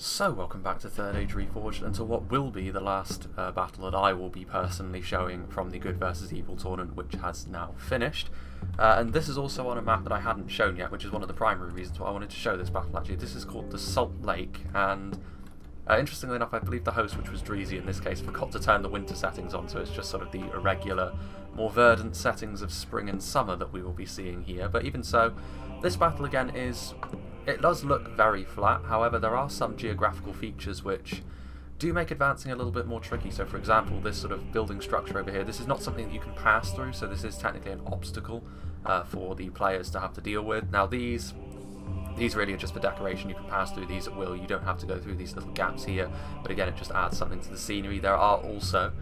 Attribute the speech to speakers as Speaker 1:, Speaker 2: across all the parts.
Speaker 1: So welcome back to Third Age Reforged and to what will be the last battle that I will be personally showing from the Good vs Evil tournament, which has now finished. And this is also on a map that I hadn't shown yet, which is one of the primary reasons why I wanted to show this battle actually. This is called the Salt Lake, and interestingly enough I believe the host, which was Dreezy in this case, forgot to turn the winter settings on, so it's just sort of the irregular, more verdant settings of spring and summer that we will be seeing here. But even so, this battle again it does look very flat. However, there are some geographical features which do make advancing a little bit more tricky. So for example, this sort of building structure over here, this is not something that you can pass through, so this is technically an obstacle for the players to have to deal with. Now these really are just for decoration. You can pass through these at will. You don't have to go through these little gaps here, but again it just adds something to the scenery. There are also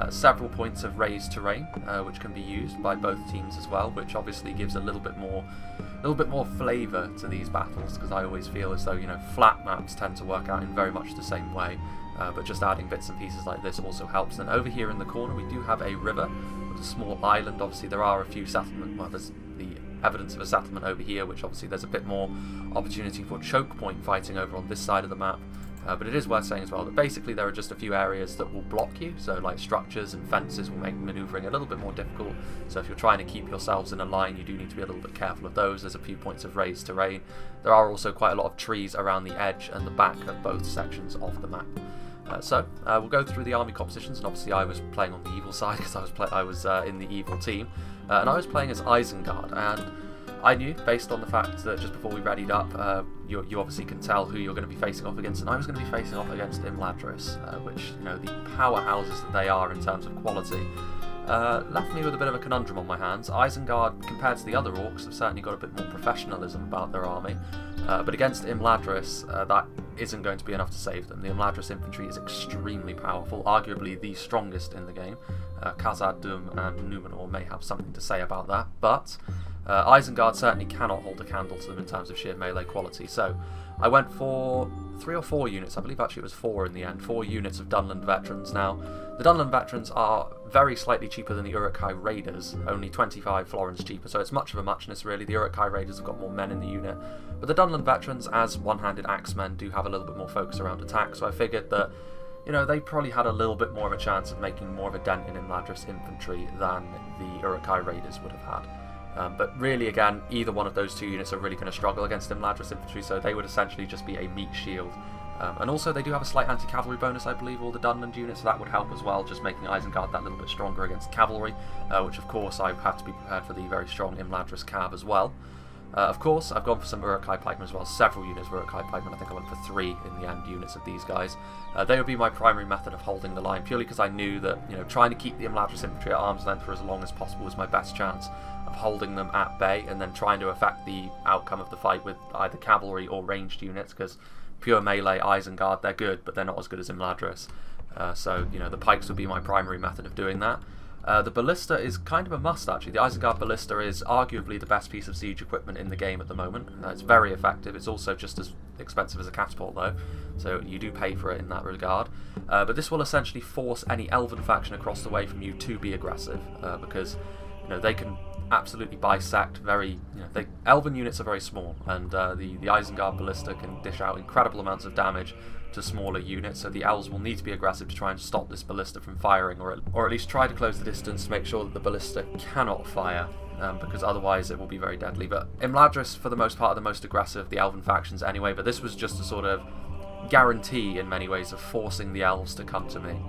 Speaker 1: several points of raised terrain which can be used by both teams as well, which obviously gives a little bit more flavour to these battles, because I always feel as though, you know, flat maps tend to work out in very much the same way, but just adding bits and pieces like this also helps. And over here in the corner we do have a river with a small island. Obviously there are a few there's the evidence of a settlement over here, which obviously there's a bit more opportunity for choke point fighting over on this side of the map. But it is worth saying as well that basically there are just a few areas that will block you, so like structures and fences will make manoeuvring a little bit more difficult. So if you're trying to keep yourselves in a line, you do need to be a little bit careful of those. There's a few points of raised terrain. There are also quite a lot of trees around the edge and the back of both sections of the map. We'll go through the army compositions, and obviously I was playing on the evil side because I was in the evil team, and I was playing as Isengard, and I knew, based on the fact that just before we readied up, you obviously can tell who you're going to be facing off against, and I was going to be facing off against Imladris, which, you know, the powerhouses that they are in terms of quality, left me with a bit of a conundrum on my hands. Isengard, compared to the other orcs, have certainly got a bit more professionalism about their army, but against Imladris, that isn't going to be enough to save them. The Imladris infantry is extremely powerful, arguably the strongest in the game. Khazad-dûm and Numenor may have something to say about that, but Isengard certainly cannot hold a candle to them in terms of sheer melee quality. So I went for 3 or 4 units, I believe actually it was 4 in the end, 4 units of Dunland veterans. Now, the Dunland veterans are very slightly cheaper than the Uruk-hai raiders, only 25 florins cheaper, so it's much of a muchness really. The Uruk-hai raiders have got more men in the unit, but the Dunland veterans, as one-handed axemen, do have a little bit more focus around attack, so I figured that, you know, they probably had a little bit more of a chance of making more of a dent in Imladris infantry than the Uruk-hai raiders would have had. But really, again, either one of those 2 units are really going to struggle against Imladris infantry, so they would essentially just be a meat shield. And also they do have a slight anti-cavalry bonus, I believe, all the Dunland units, so that would help as well, just making Isengard that little bit stronger against cavalry, which of course I have to be prepared for the very strong Imladris cav as well. Of course, I've gone for some Uruk-hai pikemen as well, several units of Uruk-hai pikemen. I think I went for 3 in the end units of these guys. They would be my primary method of holding the line, purely because I knew that, you know, trying to keep the Imladris infantry at arm's length for as long as possible was my best chance of holding them at bay, and then trying to affect the outcome of the fight with either cavalry or ranged units, because pure melee Isengard, they're good, but they're not as good as Imladris. So, you know, the pikes would be my primary method of doing that. The ballista is kind of a must actually. The Isengard ballista is arguably the best piece of siege equipment in the game at the moment. It's very effective. It's also just as expensive as a catapult though, so you do pay for it in that regard. But this will essentially force any elven faction across the way from you to be aggressive, because, you know, they can absolutely bisect elven units are very small, and the Isengard ballista can dish out incredible amounts of damage to smaller units, so the elves will need to be aggressive to try and stop this ballista from firing, or at least try to close the distance to make sure that the ballista cannot fire, because otherwise it will be very deadly. But Imladris, for the most part, are the most aggressive of the elven factions anyway, but this was just a sort of guarantee in many ways of forcing the elves to come to me.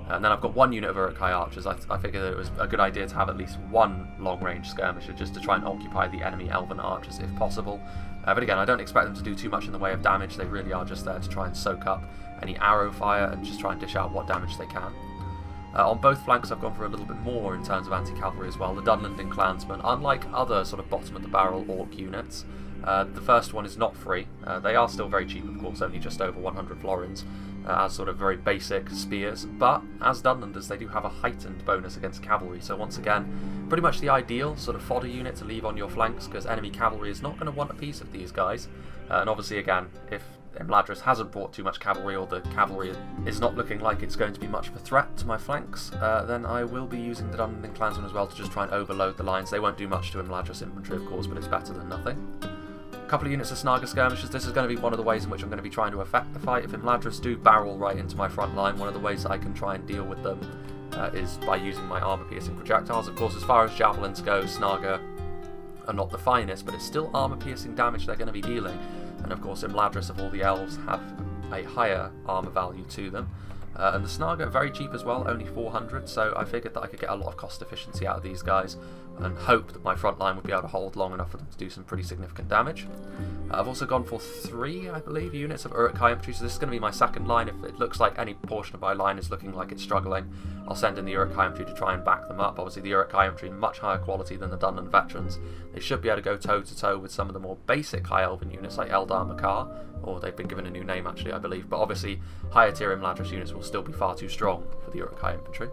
Speaker 1: And then I've got 1 unit of Uruk-hai archers. I figured that it was a good idea to have at least 1 long-range skirmisher just to try and occupy the enemy elven archers if possible. But again, I don't expect them to do too much in the way of damage. They really are just there to try and soak up any arrow fire and just try and dish out what damage they can. On both flanks I've gone for a little bit more in terms of anti-cavalry as well. The Dunlanding clansmen, unlike other sort of bottom-of-the-barrel orc units, the first one is not free. They are still very cheap, of course, only just over 100 florins, as sort of very basic spears, but as Dunlanders they do have a heightened bonus against cavalry, so once again, pretty much the ideal sort of fodder unit to leave on your flanks, because enemy cavalry is not going to want a piece of these guys. And obviously again, if Imladris hasn't brought too much cavalry, or the cavalry is not looking like it's going to be much of a threat to my flanks, then I will be using the Dunlanding clansmen as well to just try and overload the lines. They won't do much to Imladris infantry, of course, but it's better than nothing. A couple of units of Snaga skirmishers. This is going to be one of the ways in which I'm going to be trying to affect the fight. If Imladris do barrel right into my front line, one of the ways that I can try and deal with them is by using my armor-piercing projectiles. Of course, as far as javelins go, Snaga are not the finest, but it's still armor-piercing damage they're going to be dealing. And of course, Imladris of all the elves have a higher armor value to them. And the Snaga are very cheap as well, only 400, so I figured that I could get a lot of cost efficiency out of these guys and hope that my front line would be able to hold long enough for them to do some pretty significant damage. I've also gone for 3, I believe, units of Uruk-hai infantry, so this is going to be my second line. If it looks like any portion of my line is looking like it's struggling, I'll send in the Uruk-hai infantry to try and back them up. Obviously, the Uruk-hai infantry much higher quality than the Dunland veterans. They should be able to go toe-to-toe with some of the more basic High Elven units like Eldar Makar, or they've been given a new name actually, I believe, but obviously higher tier Imladris units will still be far too strong for the Uruk-hai infantry.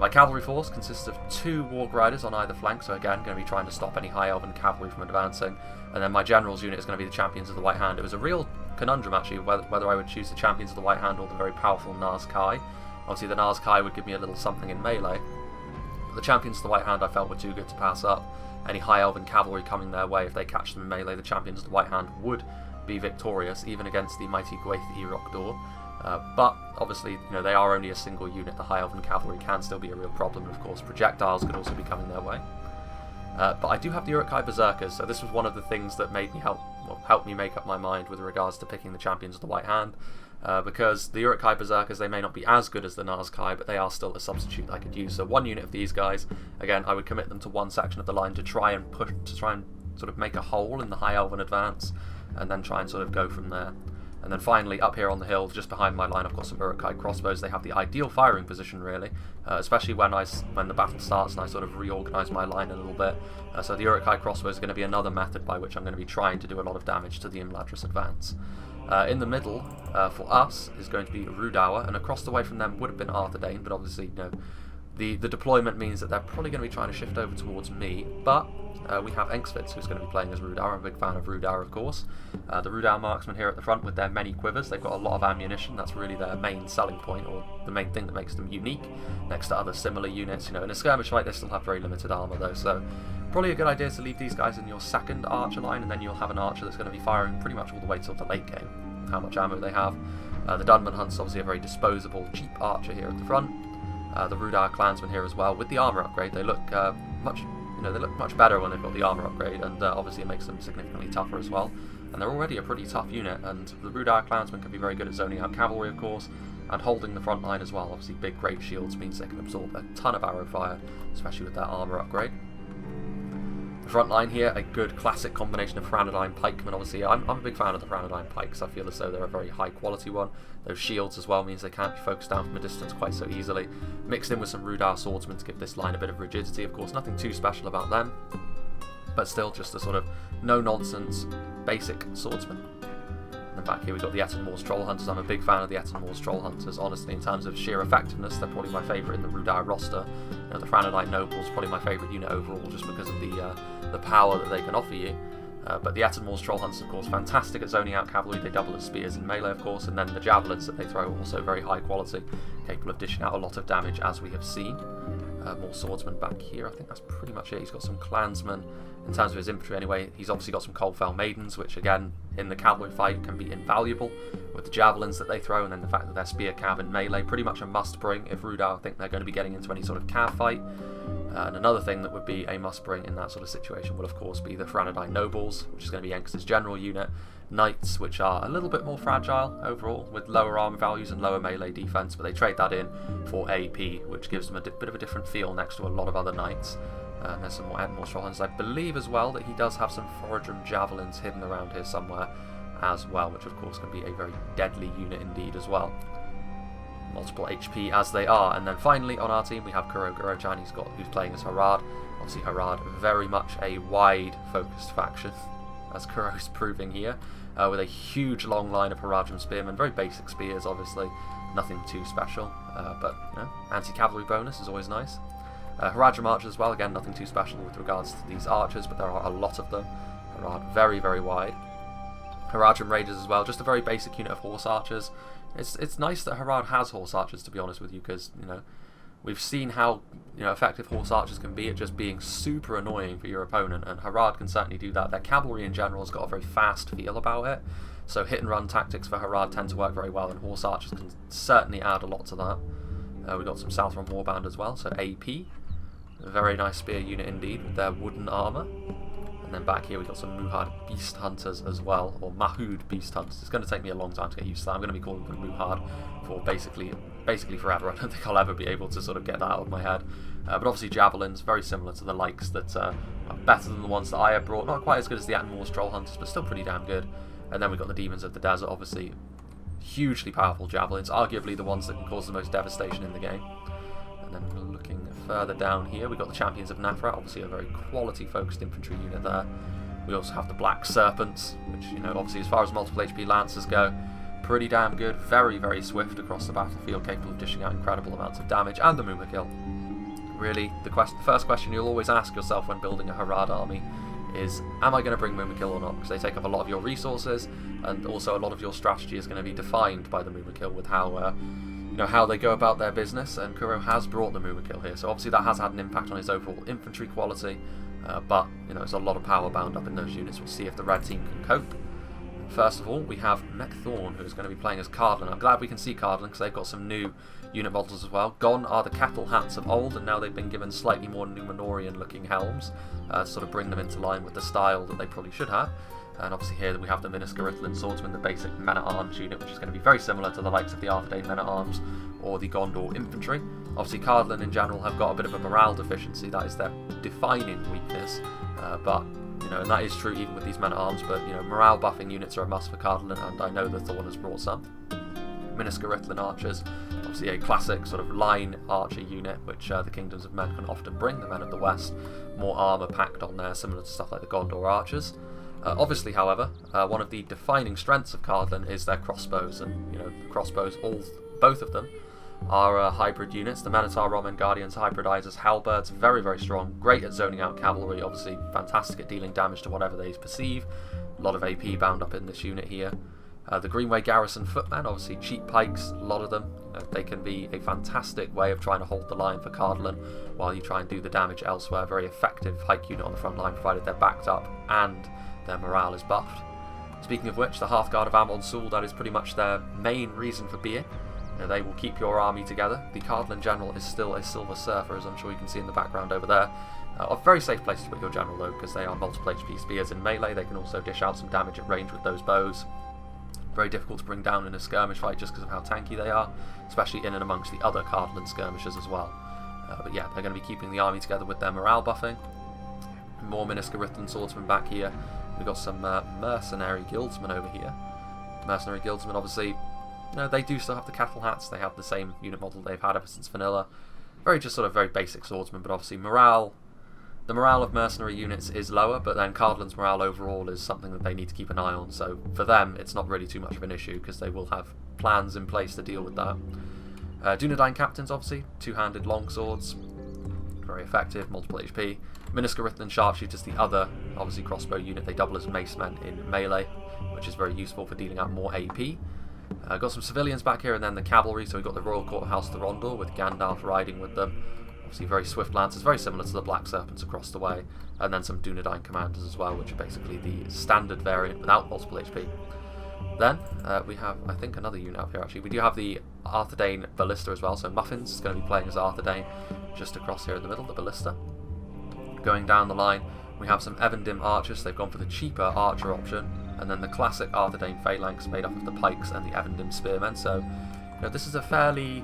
Speaker 1: My cavalry force consists of 2 Warg Riders on either flank, so again, going to be trying to stop any High Elven cavalry from advancing. And then my general's unit is going to be the Champions of the White Hand. It was a real conundrum, actually, whether I would choose the Champions of the White Hand or the very powerful Naz-Kai. Obviously, the Naz-Kai would give me a little something in melee. But the Champions of the White Hand I felt were too good to pass up. Any High Elven cavalry coming their way, if they catch them in melee, the Champions of the White Hand would be victorious, even against the mighty Gwaith Erokdor. But obviously, they are only a single unit. The High Elven cavalry can still be a real problem, and of course projectiles could also be coming their way. But I do have the Uruk-hai Berserkers, so this was one of the things that made me help me make up my mind with regards to picking the Champions of the White Hand, because the Uruk-hai Berserkers, they may not be as good as the Naz-Kai, but they are still a substitute I could use. So 1 unit of these guys, again, I would commit them to 1 section of the line to try and sort of make a hole in the High Elven advance, and then try and sort of go from there. And then finally, up here on the hill, just behind my line, I've got some Uruk-hai crossbows. They have the ideal firing position, really, especially when the battle starts and I sort of reorganise my line a little bit. So the Uruk-hai crossbows are going to be another method by which I'm going to be trying to do a lot of damage to the Imladris advance. In the middle, for us, is going to be Rudawa, and across the way from them would have been Arthedain, but obviously, the deployment means that they're probably going to be trying to shift over towards me, but we have Engsvitz, who's going to be playing as Rudawa. I'm a big fan of Rudawa, of course. The Rudawa marksmen here at the front with their many quivers, they've got a lot of ammunition. That's really their main selling point, or the main thing that makes them unique next to other similar units. In a skirmish fight, they still have very limited armour, though, so probably a good idea to leave these guys in your second archer line, and then you'll have an archer that's going to be firing pretty much all the way till the late game, how much ammo they have. The Dunman Hunt's obviously a very disposable, cheap archer here at the front. The Rudawa clansmen here as well, with the armour upgrade, they look much better when they've got the armour upgrade, and obviously it makes them significantly tougher as well. And they're already a pretty tough unit, and the Rudawa clansmen can be very good at zoning out cavalry, of course, and holding the front line as well. Obviously big great shields means they can absorb a ton of arrow fire, especially with that armour upgrade. The front line here, a good classic combination of Franadine pikemen. Obviously, I'm a big fan of the Franadine pikes. I feel as though they're a very high quality one. Those shields as well means they can't be focused down from a distance quite so easily. Mixed in with some Rudawa swordsmen to give this line a bit of rigidity. Of course, nothing too special about them, but still just a sort of no-nonsense basic swordsman. And then back here we've got the Etten Troll Hunters. I'm a big fan of the Etten Troll Hunters. Honestly, in terms of sheer effectiveness, they're probably my favourite in the Rudawa roster. The Franadine Nobles probably my favourite unit overall, just because of the power that they can offer you. But the Etten Troll Hunters, of course, fantastic at zoning out cavalry. They double as spears in melee, of course, and then the javelins that they throw are also very high quality, capable of dishing out a lot of damage, as we have seen. More swordsmen back here. I think that's pretty much it. He's got some clansmen in terms of his infantry anyway. He's obviously got some Coldfell Maidens, which again, in the cavalry fight, can be invaluable with the javelins that they throw, and then the fact that they're spear cav in melee, pretty much a must bring if Rudawa think they're going to be getting into any sort of cav fight. And another thing that would be a must bring in that sort of situation would of course be the Franadine Nobles, which is going to be Enx's general unit. Knights, which are a little bit more fragile overall, with lower armor values and lower melee defense, but they trade that in for AP, which gives them a bit of a different feel next to a lot of other knights. And there's some more Etten Troll Hunters. I believe as well that he does have some Forodrum javelins hidden around here somewhere as well, which of course can be a very deadly unit indeed as well. Multiple HP as they are. And then finally on our team we have Kuro Gurochan, who's playing as Harad. Obviously Harad, very much a wide focused faction, as Kuro's proving here, with a huge long line of Haradrim spearmen, very basic spears obviously, nothing too special, but anti-cavalry bonus is always nice. Haradrim archers as well, again nothing too special with regards to these archers, but there are a lot of them. Harad very, very wide. Haradrim raiders as well, just a very basic unit of horse archers. It's nice that Harad has horse archers, to be honest with you, because We've seen how effective horse archers can be at just being super annoying for your opponent, and Harad can certainly do that. Their cavalry in general has got a very fast feel about it, so hit and run tactics for Harad tend to work very well, and horse archers can certainly add a lot to that. We've got some Southron Warband as well, so AP. A very nice spear unit indeed with their wooden armour. And then back here we've got some Muhad Beast Hunters as well, or Mahud Beast Hunters. It's going to take me a long time to get used to that. I'm going to be calling them Muhad for basically forever. I don't think I'll ever be able to sort of get that out of my head. But obviously javelins, very similar to the likes that are better than the ones that I have brought. Not quite as good as the Attenmore's Troll Hunters, but still pretty damn good. And then we've got the Demons of the Desert, obviously hugely powerful javelins, arguably the ones that can cause the most devastation in the game. And then looking further down here, we've got the Champions of Nafra, obviously a very quality-focused infantry unit there. We also have the Black Serpents, which, obviously as far as multiple HP Lancers go, pretty damn good, very, very swift across the battlefield, capable of dishing out incredible amounts of damage, and the Mumakil. Really, the first question you'll always ask yourself when building a Harad army is, am I going to bring Mumakil or not? Because they take up a lot of your resources, and also a lot of your strategy is going to be defined by the Mumakil with how how they go about their business, and Kuro has brought the Mumakil here, so obviously that has had an impact on his overall infantry quality, but there's a lot of power bound up in those units. We'll see if the red team can cope. First of all, we have Mech Thorn, who is going to be playing as Cardlin. I'm glad we can see Cardlin because they've got some new unit models as well. Gone are the cattle hats of old, and now they've been given slightly more Numenorian looking helms to sort of bring them into line with the style that they probably should have. And obviously here we have the Minisker Ritlin Swordsman, the basic men-at-arms unit, which is going to be very similar to the likes of the Arthedain men-at-arms or the Gondor infantry. Obviously Cardlin in general have got a bit of a morale deficiency, that is their defining weakness, but and that is true even with these men-at-arms, but morale buffing units are a must for Cardlin, and I know the Thorn has brought some. Minisker Ritlin archers, obviously a classic sort of line archer unit, which the Kingdoms of Men can often bring, the Men of the West, more armour packed on there, similar to stuff like the Gondor archers. Obviously, however, one of the defining strengths of Cardlin is their crossbows, and crossbows, both of them, are hybrid units. The Minotaur Roman Guardians hybridise as halberds, very, very strong, great at zoning out cavalry, obviously fantastic at dealing damage to whatever they perceive. A lot of AP bound up in this unit here. The Greenway Garrison Footmen, obviously cheap pikes, a lot of them. They can be a fantastic way of trying to hold the line for Cardlin while you try and do the damage elsewhere. Very effective hike unit on the front line, provided they're backed up and their morale is buffed. Speaking of which, the Hearthguard of Amon Sul, that is pretty much their main reason for being. They will keep your army together. The Cardlin General is still a Silver Surfer, as I'm sure you can see in the background over there. A very safe place to put your General though, because they are multiple HP spears in melee. They can also dish out some damage at range with those bows. Very difficult to bring down in a skirmish fight just because of how tanky they are, especially in and amongst the other Cardlin skirmishers as well. But yeah, they're going to be keeping the army together with their morale buffing. More Minisker Ritlin Swordsmen back here. We've got some Mercenary Guildsmen over here. Mercenary Guildsmen, obviously, they do still have the cattle hats. They have the same unit model they've had ever since vanilla. Very basic swordsmen, but obviously the morale of mercenary units is lower, but then Cardlin's morale overall is something that they need to keep an eye on. So for them, it's not really too much of an issue because they will have plans in place to deal with that. Dunedain Captains, obviously, two-handed longswords, very effective, multiple HP. Minisker Ritlin Sharpshooters, the other, obviously, crossbow unit. They double as mace men in melee, which is very useful for dealing out more AP. Got some civilians back here, and then the cavalry. So we've got the Royal Court of House Thorondor with Gandalf riding with them. Obviously very swift lancers, very similar to the Black Serpents across the way. And then some Dunedain Commanders as well, which are basically the standard variant without multiple HP. Then we have, I think, another unit up here actually. We do have the Arthedain Ballista as well, so Muffins is going to be playing as Arthedain just across here in the middle, the Ballista. Going down the line, we have some Evendim Archers. They've gone for the cheaper Archer option, and then the classic Arthedain Phalanx made up of the Pikes and the Evendim Spearmen. So, this is a fairly...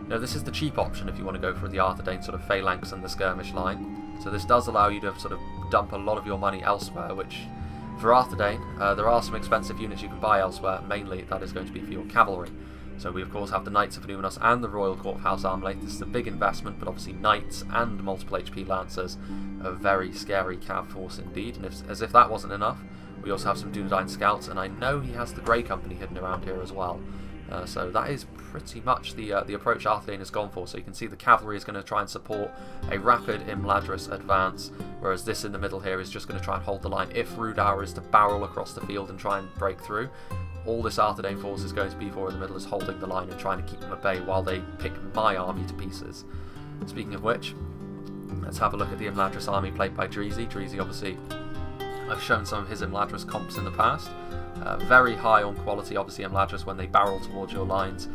Speaker 1: this is the cheap option if you want to go for the Arthedain sort of Phalanx and the Skirmish line. So this does allow you to sort of dump a lot of your money elsewhere, which, for Arthedain, there are some expensive units you can buy elsewhere. Mainly, that is going to be for your cavalry. So we of course have the Knights of Numenus and the Royal Court of House Armlate. This is a big investment, but obviously Knights and multiple HP Lancers, a very scary cav force indeed. And as if that wasn't enough, We also have some Dunedain scouts, and I know he has the Grey Company hidden around here as well. So that is pretty much the approach Arthedain has gone for. So you can see the cavalry is going to try and support a rapid Imladris advance, whereas this in the middle here is just going to try and hold the line. If Rudour is to barrel across the field and try and break through, all this Arthedain force is going to be for in the middle is holding the line and trying to keep them at bay while they pick my army to pieces. Speaking of which, let's have a look at the Imladris army played by Dreezy. Dreezy, obviously, I've shown some of his Imladris comps in the past. Very high on quality, obviously, Imladris, when they barrel towards your lines.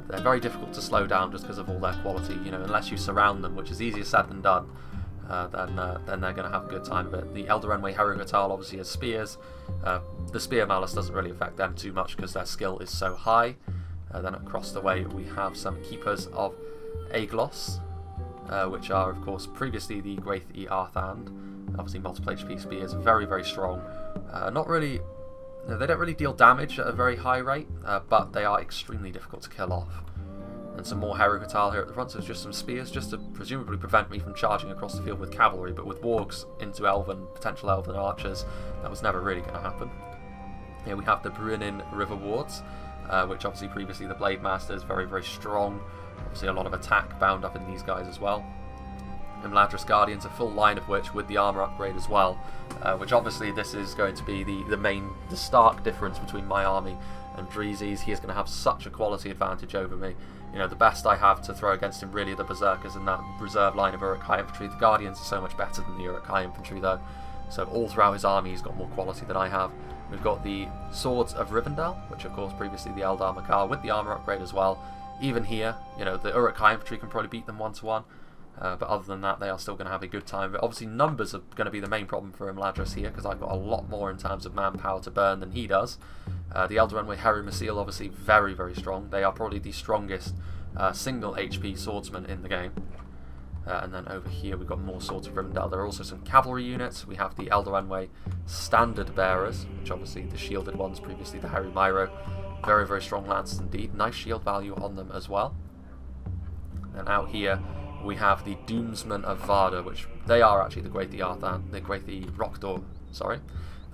Speaker 1: They're very difficult to slow down just because of all their quality. You know, unless you surround them, which is easier said than done, then they're going to have a good time. But the Eldarenwe Herugatal obviously has spears. The spear malice doesn't really affect them too much because their skill is so high. Then across the way we have some keepers of Aeglos, which are of course previously the Graith E Arthand. Obviously multiple HP spears, very very strong. Not really. They don't really deal damage at a very high rate, but they are extremely difficult to kill off. And some more Herugatal here at the front, so it's just some spears, just to presumably prevent me from charging across the field with cavalry, but with wargs into potential elven archers, that was never really going to happen. Here we have the Bruinin River Wards, which obviously previously the Blade Master is very, very strong. Obviously a lot of attack bound up in these guys as well. Imladris Guardians, a full line of which with the armor upgrade as well, which obviously this is going to be the stark difference between my army and Dreezy's. He is going to have such a quality advantage over me. You know, the best I have to throw against him really are the Berserkers and that reserve line of Uruk-hai infantry. The Guardians are so much better than the Uruk-hai infantry though, so all throughout his army he's got more quality than I have. We've got the Swords of Rivendell, which of course previously the Eldar Makar with the armor upgrade as well. Even here, you know, the Uruk-hai infantry can probably beat them 1-to-1. But other than that, they are still going to have a good time. But obviously numbers are going to be the main problem for Imladris here, because I've got a lot more in terms of manpower to burn than he does. The Eldarenwe Heru Masil obviously very, very strong. They are probably the strongest single HP swordsman in the game. And then over here we've got more Swords of Rivendell. There are also some cavalry units. We have the Eldarenwe Standard Bearers, which obviously the shielded ones, previously the Heru Myro. Very, very strong lances indeed. Nice shield value on them as well. And out here we have the Doomsmen of Varda, which they are actually the Graith Arthan, the Graith Rockdor, sorry.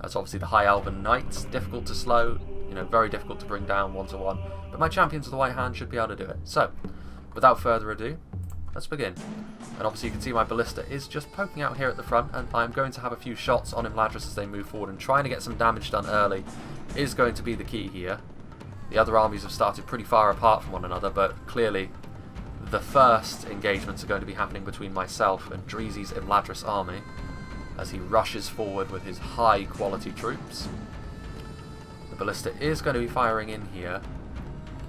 Speaker 1: That's obviously the High Elven Knights, difficult to slow, you know, very difficult to bring down 1-to-1. But my champions of the White Hand should be able to do it. So, without further ado, let's begin. And obviously you can see my ballista is just poking out here at the front, and I'm going to have a few shots on Imladris as they move forward, and trying to get some damage done early is going to be the key here. The other armies have started pretty far apart from one another, but clearly the first engagements are going to be happening between myself and Dreezy's Imladris army as he rushes forward with his high quality troops. The ballista is going to be firing in here,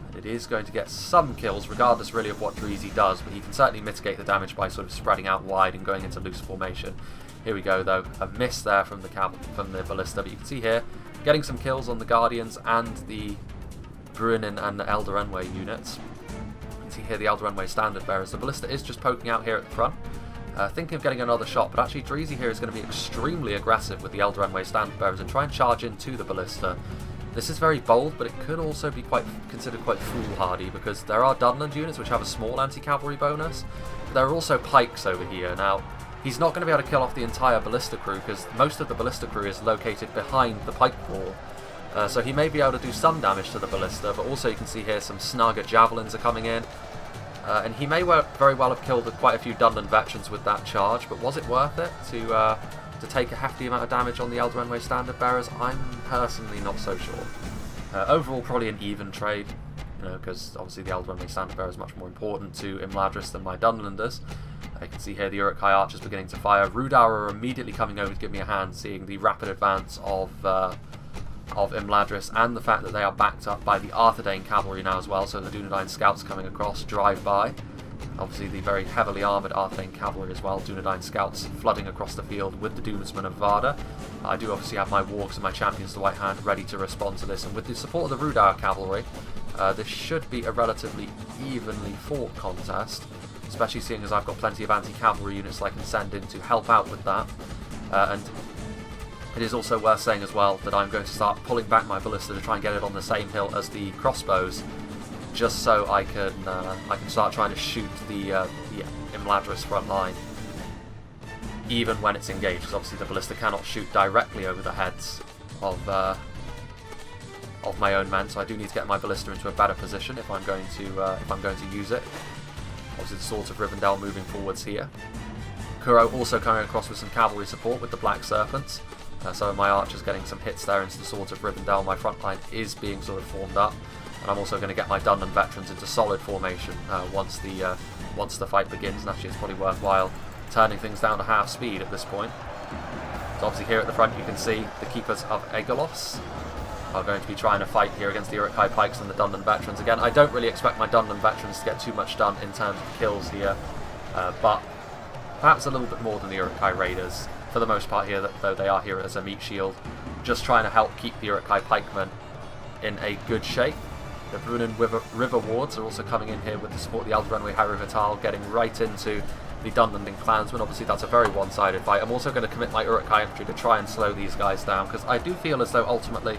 Speaker 1: and it is going to get some kills regardless really of what Dreezy does, but he can certainly mitigate the damage by sort of spreading out wide and going into loose formation. Here we go though, a miss there from the ballista, but you can see here getting some kills on the Guardians and the Bruinin and the Eldarenwe units. See here the Eldarenwe Standard Bearers. The ballista is just poking out here at the front, thinking of getting another shot, but actually Dreezy here is going to be extremely aggressive with the Eldarenwe Standard Bearers and try and charge into the ballista. This is very bold, but it could also be considered quite foolhardy, because there are Dunland units which have a small anti-cavalry bonus. There are also pikes over here. Now, he's not going to be able to kill off the entire ballista crew, because most of the ballista crew is located behind the pike wall. So he may be able to do some damage to the ballista, but also you can see here some Snaga javelins are coming in. And he may very well have killed quite a few Dunland veterans with that charge, but was it worth it to take a hefty amount of damage on the Eldarenwe Standard Bearers? I'm personally not so sure. Overall, probably an even trade, you know, because obviously the Eldarenwe Standard Bearer is much more important to Imladris than my Dunlanders. I can see here the Uruk-hai archers beginning to fire. Rudour are immediately coming over to give me a hand, seeing the rapid advance of Imladris and the fact that they are backed up by the Arthedain cavalry now as well, so the Dunedain scouts coming across drive by. Obviously the very heavily armoured Arthedain cavalry as well, Dunedain scouts flooding across the field with the Doomsmen of Varda. I do obviously have my wargs and my champions of the White Hand ready to respond to this, and with the support of the Rudour cavalry, this should be a relatively evenly fought contest, especially seeing as I've got plenty of anti-cavalry units that I can send in to help out with that. And it is also worth saying as well that I'm going to start pulling back my ballista to try and get it on the same hill as the crossbows, just so I can start trying to shoot the Imladris front line, even when it's engaged, because obviously the ballista cannot shoot directly over the heads of my own men, so I do need to get my ballista into a better position if I'm going to use it. Obviously the Swords of Rivendell moving forwards here. Kuro also coming across with some cavalry support with the Black Serpents. So my archers getting some hits there into the Swords of Rivendell. My front line is being sort of formed up, and I'm also going to get my Dunland veterans into solid formation once the fight begins. And actually, it's probably worthwhile turning things down to half speed at this point. So obviously here at the front, you can see the Keepers of Aegolos are going to be trying to fight here against the Uruk-hai pikes and the Dunland veterans. Again, I don't really expect my Dunland veterans to get too much done in terms of kills here, but perhaps a little bit more than the Uruk-hai raiders. For the most part here, though they are here as a meat shield, just trying to help keep the Uruk-hai pikemen in a good shape. The Brunnen River Wards are also coming in here with the support of the Eldarenwe Harry Vital, getting right into the Dunlanding clansmen. Obviously that's a very one-sided fight. I'm also going to commit my Uruk-hai infantry to try and slow these guys down, because I do feel as though ultimately,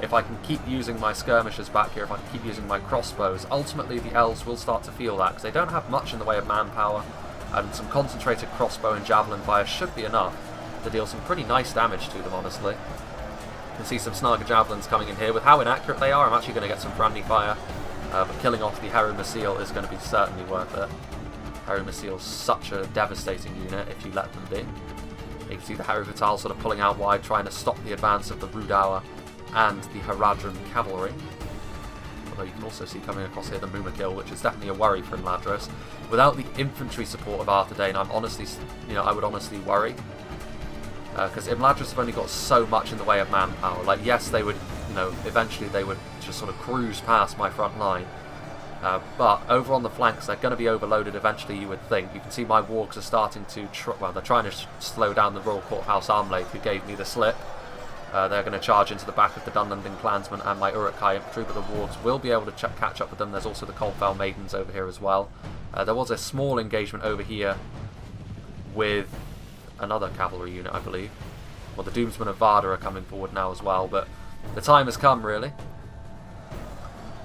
Speaker 1: if I can keep using my skirmishers back here, if I can keep using my crossbows, ultimately the elves will start to feel that, because they don't have much in the way of manpower, and some concentrated crossbow and javelin fire should be enough to deal some pretty nice damage to them, honestly. You can see some Snaga javelins coming in here. With how inaccurate they are, I'm actually going to get some friendly fire, but killing off the Haru Masil is going to be certainly worth it. Haru Masil's such a devastating unit if you let them be. You can see the Haru Vital sort of pulling out wide, trying to stop the advance of the Rudawa and the Haradrim cavalry. Although you can also see coming across here the Mumakil, which is definitely a worry for Imladris. Without the infantry support of Arthedain, I would honestly worry. Because Imladris have only got so much in the way of manpower. Like, yes, they would, eventually they would just sort of cruise past my front line. But over on the flanks, they're going to be overloaded eventually, you would think. You can see my wargs are starting to, they're trying to slow down the Royal Court of House Armlaith, who gave me the slip. They're going to charge into the back of the Dunlanding clansmen and my Uruk-hai infantry, but the wargs will be able to catch up with them. There's also the Coldfell Maidens over here as well. There was a small engagement over here with another cavalry unit, I believe. Well, the Doomsmen of Vardar are coming forward now as well, but the time has come, really,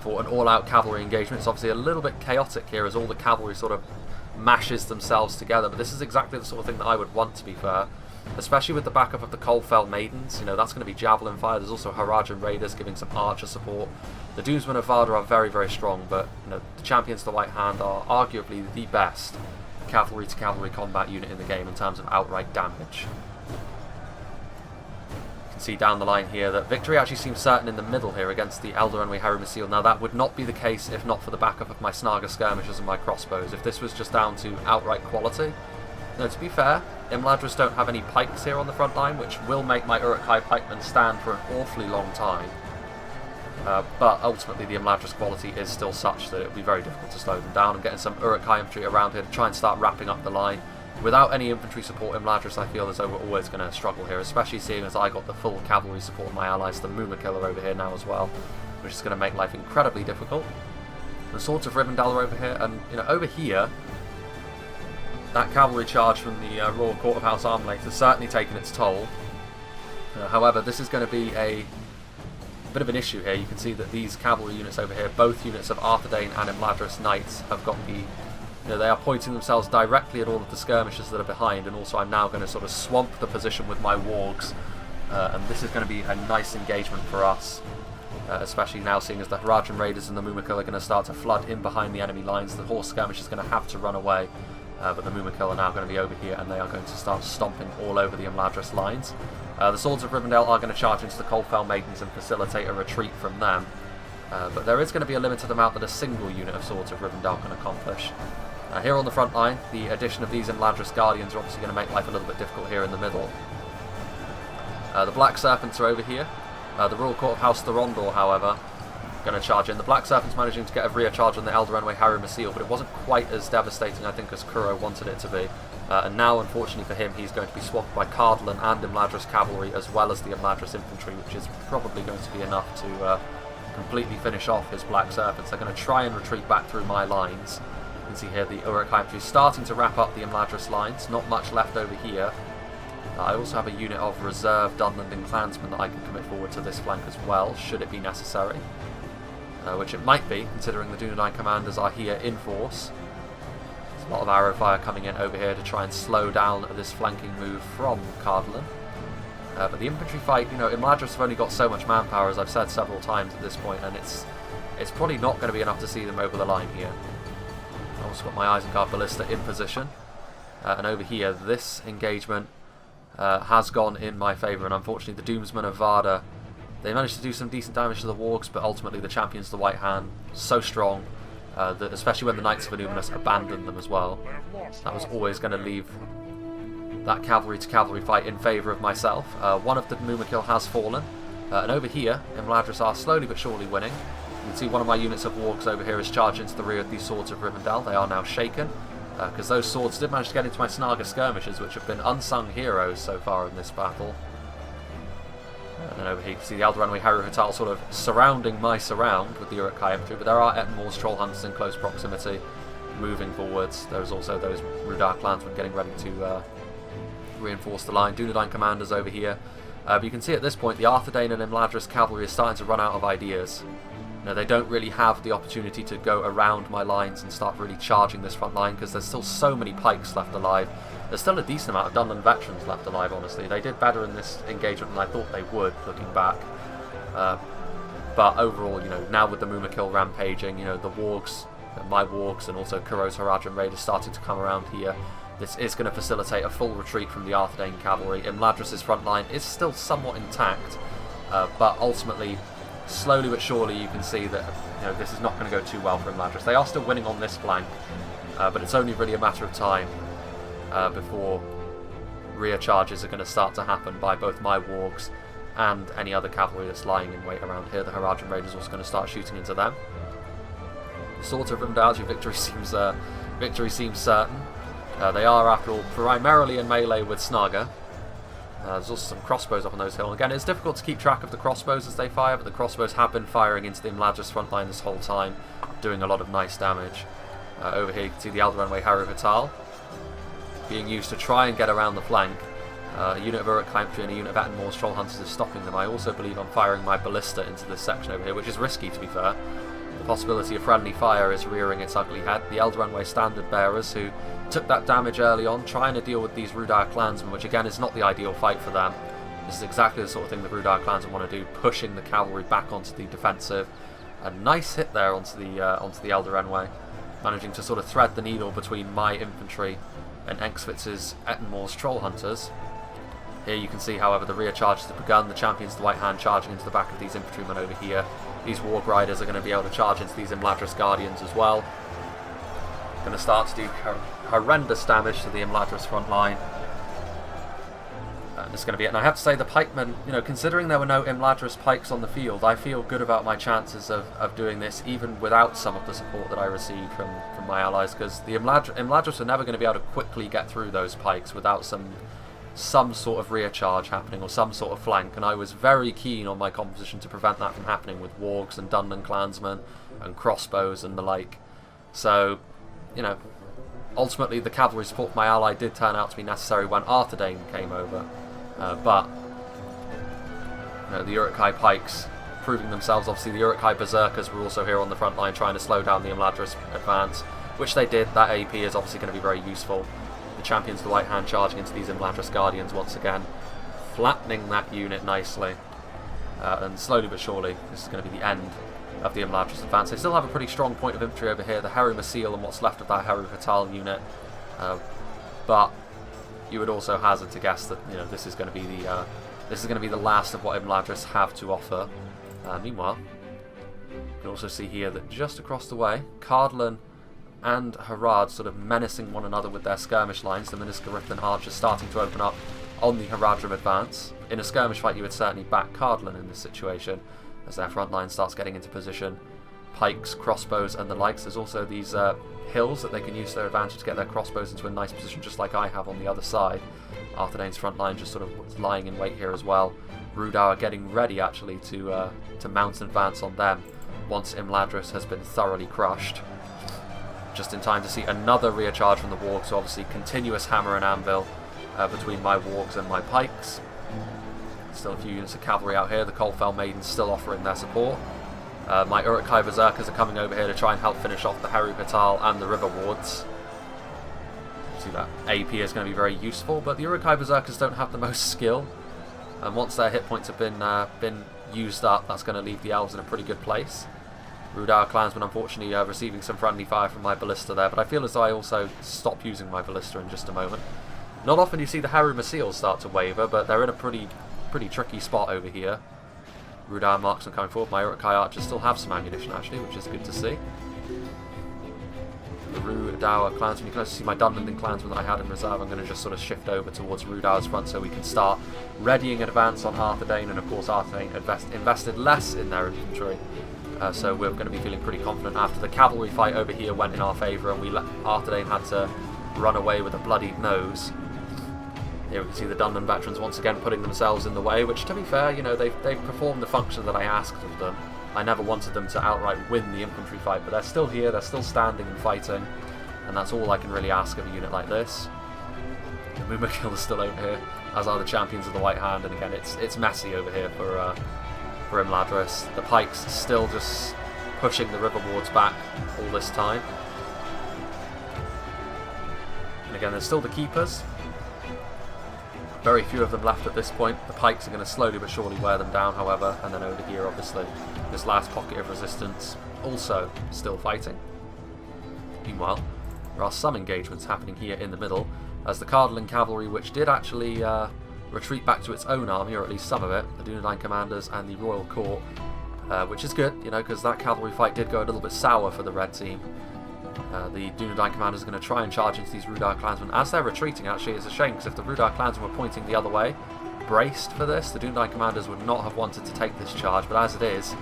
Speaker 1: for an all-out cavalry engagement. It's obviously a little bit chaotic here as all the cavalry sort of mashes themselves together, but this is exactly the sort of thing that I would want, to be fair. Especially with the backup of the Coldfell Maidens, that's going to be javelin fire. There's also Haradrim Raiders giving some archer support. The Doomsmen of Vardar are very, very strong, but the Champions of the White Hand are arguably the best cavalry-to-cavalry combat unit in the game in terms of outright damage. You can see down the line here that victory actually seems certain in the middle here against the Eldarenwe Harry Masil. Now that would not be the case if not for the backup of my Snaga skirmishers and my crossbows. If this was just down to outright quality, to be fair, Imladris don't have any pikes here on the front line, which will make my Uruk-hai pikemen stand for an awfully long time. But ultimately the Imladris quality is still such that it would be very difficult to slow them down, and getting some Uruk-hai infantry around here to try and start wrapping up the line. Without any infantry support, Imladris, I feel as though we're always going to struggle here, especially seeing as I got the full cavalry support of my allies. The Mumakil are over here now as well, which is going to make life incredibly difficult. The Swords of Rivendell are over here, and over here, that cavalry charge from the Royal Court of House Armlaith has certainly taken its toll. However, this is going to be a bit of an issue here. You can see that these cavalry units over here, both units of Arthedain and Imladris Knights, have got the... they are pointing themselves directly at all of the skirmishers that are behind, and also I'm now going to sort of swamp the position with my wargs, and this is going to be a nice engagement for us, especially now seeing as the Haradrim Raiders and the Mumakil are going to start to flood in behind the enemy lines. The horse skirmish is going to have to run away. But the Mumakil are now going to be over here, and they are going to start stomping all over the Imladris lines. The Swords of Rivendell are going to charge into the Coldfell Maidens and facilitate a retreat from them. But there is going to be a limited amount that a single unit of Swords of Rivendell can accomplish. Here on the front line, the addition of these Imladris Guardians are obviously going to make life a little bit difficult here in the middle. The Black Serpents are over here. The Royal Court of House Thorondor, however, going to charge in. The Black Serpent's managing to get a rear charge on the Eldarenwe Harry Masil, but it wasn't quite as devastating, I think, as Kuro wanted it to be. And now, unfortunately for him, he's going to be swamped by Cardlan and Imladris cavalry, as well as the Imladris infantry, which is probably going to be enough to completely finish off his Black Serpents. They're going to try and retreat back through my lines. You can see here the Uruk-hai infantry starting to wrap up the Imladris lines. Not much left over here. I also have a unit of reserve Dunlanding clansmen that I can commit forward to this flank as well, should it be necessary. Which it might be, considering the Dunedain commanders are here in force. There's a lot of arrow fire coming in over here to try and slow down this flanking move from Cardlan. But the infantry fight, you know, Imladris have only got so much manpower, as I've said several times at this point, and it's probably not going to be enough to see them over the line here. I've also got my Isengard Ballista in position. And over here, this engagement has gone in my favour, and unfortunately the Doomsmen of Varda, they managed to do some decent damage to the Wargs, but ultimately the champions of the White Hand, so strong, that especially when the Knights of Illuminus abandoned them as well, that was always going to leave that cavalry-to-cavalry fight in favour of myself. One of the Mumakil has fallen, and over here, Imladris are slowly but surely winning. You can see one of my units of Wargs over here is charged into the rear of these Swords of Rivendell. They are now shaken, because those swords did manage to get into my Snaga skirmishers, which have been unsung heroes so far in this battle. And then over here you can see the Eldaranwe Haru Hatal sort of surrounding my surround with the Uruk-hai infantry, but there are Ettenmoor's troll hunters in close proximity moving forwards. There's also those Rudar clansmen getting ready to reinforce the line. Dunedain commanders over here. But you can see at this point the Arthedain and Imladris cavalry is starting to run out of ideas. You know, they don't really have the opportunity to go around my lines and start really charging this front line, because there's still so many pikes left alive. There's still a decent amount of Dunland veterans left alive, honestly. They did better in this engagement than I thought they would, looking back. But overall, you know, now with the Mumakil rampaging, you know, the Wargs, my Wargs, and also Kuro's Haradrim raiders starting to come around here, this is going to facilitate a full retreat from the Arthedain cavalry. Imladris' front line is still somewhat intact, but ultimately, slowly but surely, you can see that, you know, this is not going to go too well for Imladris. They are still winning on this flank, but it's only really a matter of time before rear charges are going to start to happen by both my Wargs and any other cavalry that's lying in wait around here. The Haradrim raiders are also going to start shooting into them. Sort of Rivendell, victory seems certain. They are, after all, primarily in melee with Snaga. There's also some crossbows up on those hills. Again, it's difficult to keep track of the crossbows as they fire, but the crossbows have been firing into the Imladris front line this whole time, doing a lot of nice damage. Over here you can see the Eldaranwe Haru Hatal being used to try and get around the flank. A unit of Uruk-hai infantry and a unit of Ettenmoor's troll hunters is stopping them. I also believe I'm firing my ballista into this section over here, which is risky, to be fair. The possibility of friendly fire is rearing its ugly head. The Eldaranwe standard bearers, who took that damage early on, trying to deal with these Rudar clansmen, which again is not the ideal fight for them. This is exactly the sort of thing the Rudar clansmen want to do, pushing the cavalry back onto the defensive. A nice hit there onto the Eldaranwe, managing to sort of thread the needle between my infantry and Engsvitz's Ettenmoor's troll hunters. Here you can see, however, the rear charges have begun. The champions of the White Hand charging into the back of these infantrymen over here. These Warg Riders are going to be able to charge into these Imladris Guardians as well. Going to start to do horrendous damage to the Imladris front line. And it's going to be it. And I have to say, the pikemen, you know, considering there were no Imladris pikes on the field, I feel good about my chances of doing this, even without some of the support that I received from my allies, because the Imladris are never going to be able to quickly get through those pikes without some sort of rear charge happening or some sort of flank, and I was very keen on my composition to prevent that from happening with Wargs and Dunland clansmen and crossbows and the like. So, you know, ultimately the cavalry support for my ally did turn out to be necessary when Arthedain came over, but you know, the Uruk-hai pikes proving themselves. Obviously the Uruk-hai berserkers were also here on the front line trying to slow down the Imladris advance, which they did. That AP is obviously going to be very useful. The champions of the White Hand charging into these Imladris Guardians once again, flattening that unit nicely, and slowly but surely this is going to be the end of the Imladris advance. They still have a pretty strong point of infantry over here, the Haru Masil and what's left of that Haru Hatal unit, but you would also hazard to guess that, you know, this is going to be the last of what Imladris have to offer. Meanwhile, you can also see here that just across the way, Cardlan and Harad sort of menacing one another with their skirmish lines. The Miniscarithlan archers starting to open up on the Haradrim advance. In a skirmish fight you would certainly back Cardlan in this situation, as their front line starts getting into position. Pikes, crossbows and the likes. There's also these hills that they can use to their advantage to get their crossbows into a nice position, just like I have on the other side. Arthedain's front line just sort of lying in wait here as well. Rudar are getting ready actually to mount and advance on them once Imladris has been thoroughly crushed. Just in time to see another rear charge from the Wargs, so obviously continuous hammer and anvil between my Wargs and my pikes. Still a few units of cavalry out here, the Coalfell Maidens still offering their support. My Uruk-hai Berserkers are coming over here to try and help finish off the Haru Hatal and the River Wards. See that AP is going to be very useful, but the Uruk-hai Berserkers don't have the most skill. And once their hit points have been used up, that's going to leave the elves in a pretty good place. Rudauer Clansman unfortunately receiving some friendly fire from my ballista there, but I feel as though I also stop using my ballista in just a moment. Not often you see the Haru Masil start to waver, but they're in a pretty tricky spot over here. Rudauer Marksman coming forward. My Uruk-hai archers still have some ammunition actually, which is good to see. The Rudauer Clansman, you can also see my Dunlending Clansman that I had in reserve. I'm going to just sort of shift over towards Rudauer's front so we can start readying an advance on Arthedain, and of course Arthedain invested less in their infantry. So we're going to be feeling pretty confident after the cavalry fight over here went in our favour and Arthedain had to run away with a bloodied nose. Here we can see the Dunland veterans once again putting themselves in the way, which to be fair, you know, they've performed the function that I asked of them. I never wanted them to outright win the infantry fight, but they're still here, they're still standing and fighting, and that's all I can really ask of a unit like this. The Mumakil is still over here, as are the champions of the White Hand, and again, it's messy over here for Imladris. The pikes still just pushing the river wards back all this time. And again, there's still the keepers. Very few of them left at this point. The pikes are going to slowly but surely wear them down, however, and then over here, obviously, this last pocket of resistance also still fighting. Meanwhile, there are some engagements happening here in the middle, as the Cardinal Cavalry, which did actually retreat back to its own army, or at least some of it, the Dunedain commanders and the Royal Court, which is good, you know, because that cavalry fight did go a little bit sour for the red team. The Dunedain commanders are going to try and charge into these Rudauer Clansmen. As they're retreating, actually, it's a shame, because if the Rudauer Clansmen were pointing the other way, braced for this, the Dunedain commanders would not have wanted to take this charge, but as it is,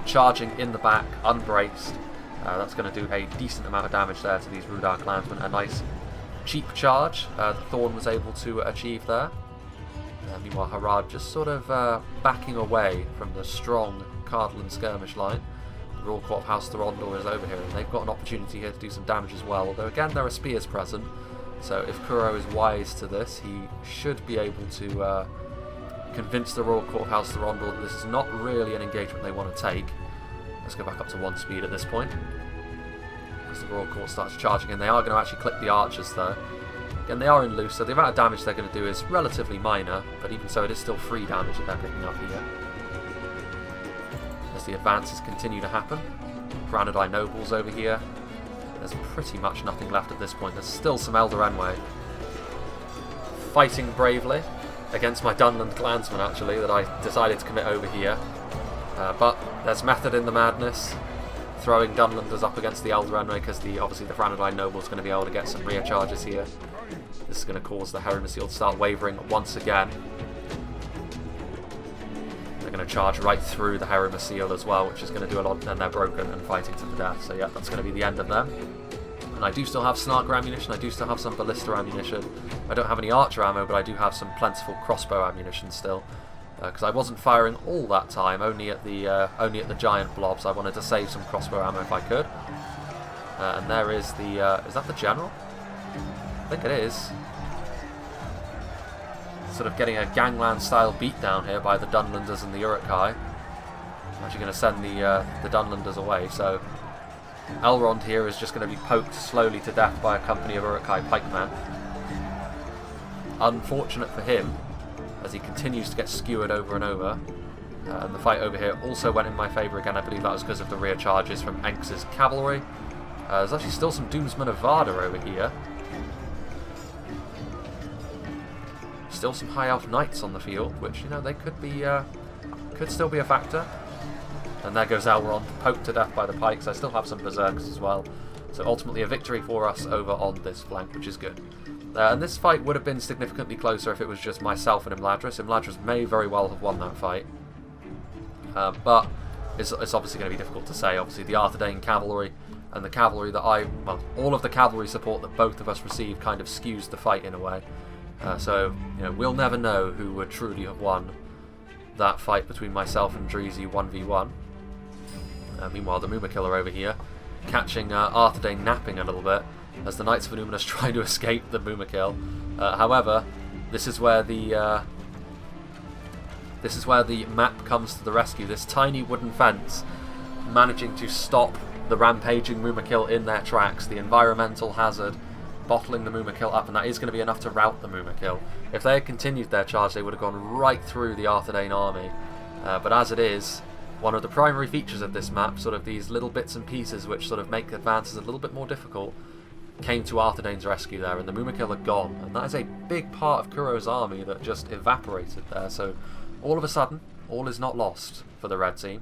Speaker 1: charging in the back, unbraced, that's going to do a decent amount of damage there to these Rudauer Clansmen. A nice, cheap charge that Thorn was able to achieve there. Meanwhile, Harad just sort of backing away from the strong Cardinal skirmish line. The Royal Court of House Thorondor is over here, and they've got an opportunity here to do some damage as well, although again there are spears present, so if Kuro is wise to this, he should be able to convince the Royal Court of House Thorondor that this is not really an engagement they want to take. Let's go back up to 1 speed at this point. As the Royal Court starts charging in, they are going to actually clip the archers though. Again, they are in loose, so the amount of damage they're going to do is relatively minor, but even so it is still free damage that they're picking up here. As the advances continue to happen, Granadai nobles over here. There's pretty much nothing left at this point. There's still some Elder Enway fighting bravely against my Dunland clansmen, actually, that I decided to commit over here. But there's method in the madness, throwing Dunlanders up against the Elder Enway, because obviously the Granadai nobles going to be able to get some rear charges here. This is going to cause the Haru Masil to start wavering once again. Going to charge right through the Haru Masil as well, which is going to do a lot, and they're broken and fighting to the death. So yeah, that's going to be the end of them. And I do still have Snarker ammunition, I do still have some Ballista ammunition. I don't have any Archer ammo, but I do have some plentiful crossbow ammunition still. Because I wasn't firing all that time, only at the giant blobs. I wanted to save some crossbow ammo if I could. And there is the, is that the General? I think it is. Sort of getting a gangland style beatdown here by the Dunlanders and the Uruk-hai. I'm actually going to send the Dunlanders away, so Elrond here is just going to be poked slowly to death by a company of Uruk-hai pikemen. Unfortunate for him, as he continues to get skewered over and over. And the fight over here also went in my favour again. I believe that was because of the rear charges from Enx's cavalry. There's actually still some Doomsmen of Vardar over here. Still some High Elf Knights on the field, which, you know, they could still be a factor. And there goes Elrond, poked to death by the pikes. I still have some Berserkers as well. So ultimately a victory for us over on this flank, which is good. And this fight would have been significantly closer if it was just myself and Imladris. Imladris may very well have won that fight. But it's obviously going to be difficult to say. Obviously the Arthedain cavalry and the cavalry that all of the cavalry support that both of us received kind of skews the fight in a way. So, you know, we'll never know who would truly have won that fight between myself and Dreezy 1v1. Meanwhile, the Mumakil are over here, catching Arthedain napping a little bit, as the Knights of Numenus try to escape the Mumakil. However, this is where the map comes to the rescue. This tiny wooden fence managing to stop the rampaging Mumakil in their tracks. The environmental hazard bottling the Mumakil up, and that is going to be enough to rout the Mumakil. If they had continued their charge, they would have gone right through the Arthedain army. But as it is, one of the primary features of this map, sort of these little bits and pieces which sort of make advances a little bit more difficult, came to Arthedain's rescue there, and the Mumakil are gone. And that is a big part of Kuro's army that just evaporated there. So all of a sudden, all is not lost for the red team.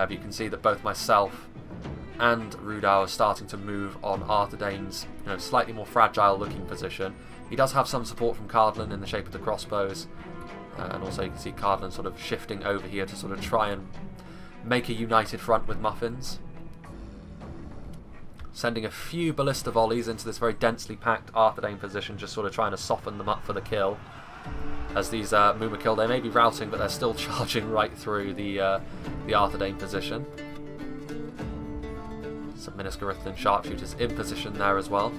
Speaker 1: You can see that both myself and Rudau are starting to move on Arthedain's slightly more fragile looking position. He does have some support from Cardlin in the shape of the crossbows, and also you can see Cardlin sort of shifting over here to sort of try and make a united front with Muffins. Sending a few ballista volleys into this very densely packed Arthedain position, just sort of trying to soften them up for the kill. As these Mumakil, they may be routing, but they're still charging right through the Arthedain position. Some Miniscarithlan sharpshooters in position there as well.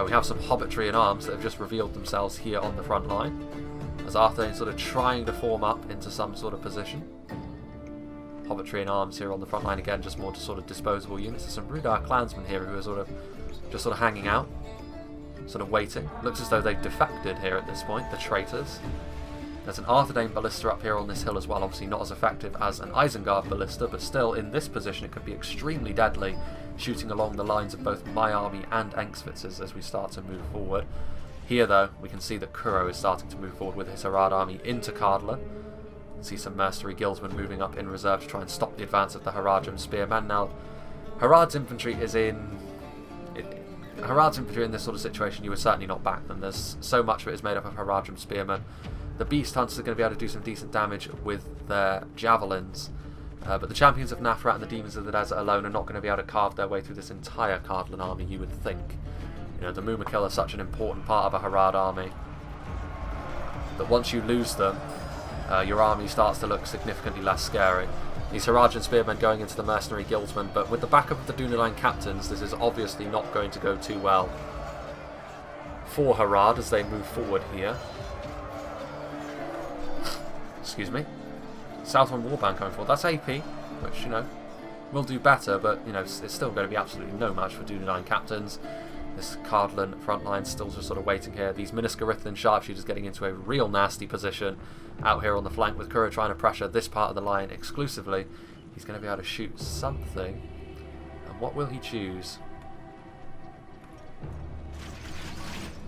Speaker 1: We have some hobbitry in arms that have just revealed themselves here on the front line, as Arthedain sort of trying to form up into some sort of position. Hobbitry in arms here on the front line again, just more to sort of disposable units. There's some Rudar clansmen here who are just sort of hanging out, sort of waiting. Looks as though they've defected here at this point, the traitors. There's an Arthedain ballista up here on this hill as well, obviously not as effective as an Isengard ballista, but still in this position it could be extremely deadly, shooting along the lines of both my army and Engsvitz's as we start to move forward. Here though, we can see that Kuro is starting to move forward with his Harad army into Cardler. See some mercenary guildsmen moving up in reserve to try and stop the advance of the Haradrim spearmen. Now, Harad's infantry in this sort of situation, you would certainly not back them. There's so much of it is made up of Haradrim spearmen. The Beast Hunters are going to be able to do some decent damage with their javelins, but the Champions of Nafrat and the Demons of the Desert alone are not going to be able to carve their way through this entire Cardlan army, you would think. The Mumakil are such an important part of a Harad army that once you lose them, your army starts to look significantly less scary. These Haradrim spearmen going into the mercenary guildsmen, but with the backup of the Dunedain captains, this is obviously not going to go too well for Harad as they move forward here. Excuse me. Southwind Warband coming forward. That's AP, which, will do better, but, it's still going to be absolutely no match for Dunedain captains. This Cardlan front line still just sort of waiting here. These Miniscarithlan sharpshooters getting into a real nasty position out here on the flank, with Kuro trying to pressure this part of the line exclusively. He's going to be able to shoot something. And what will he choose?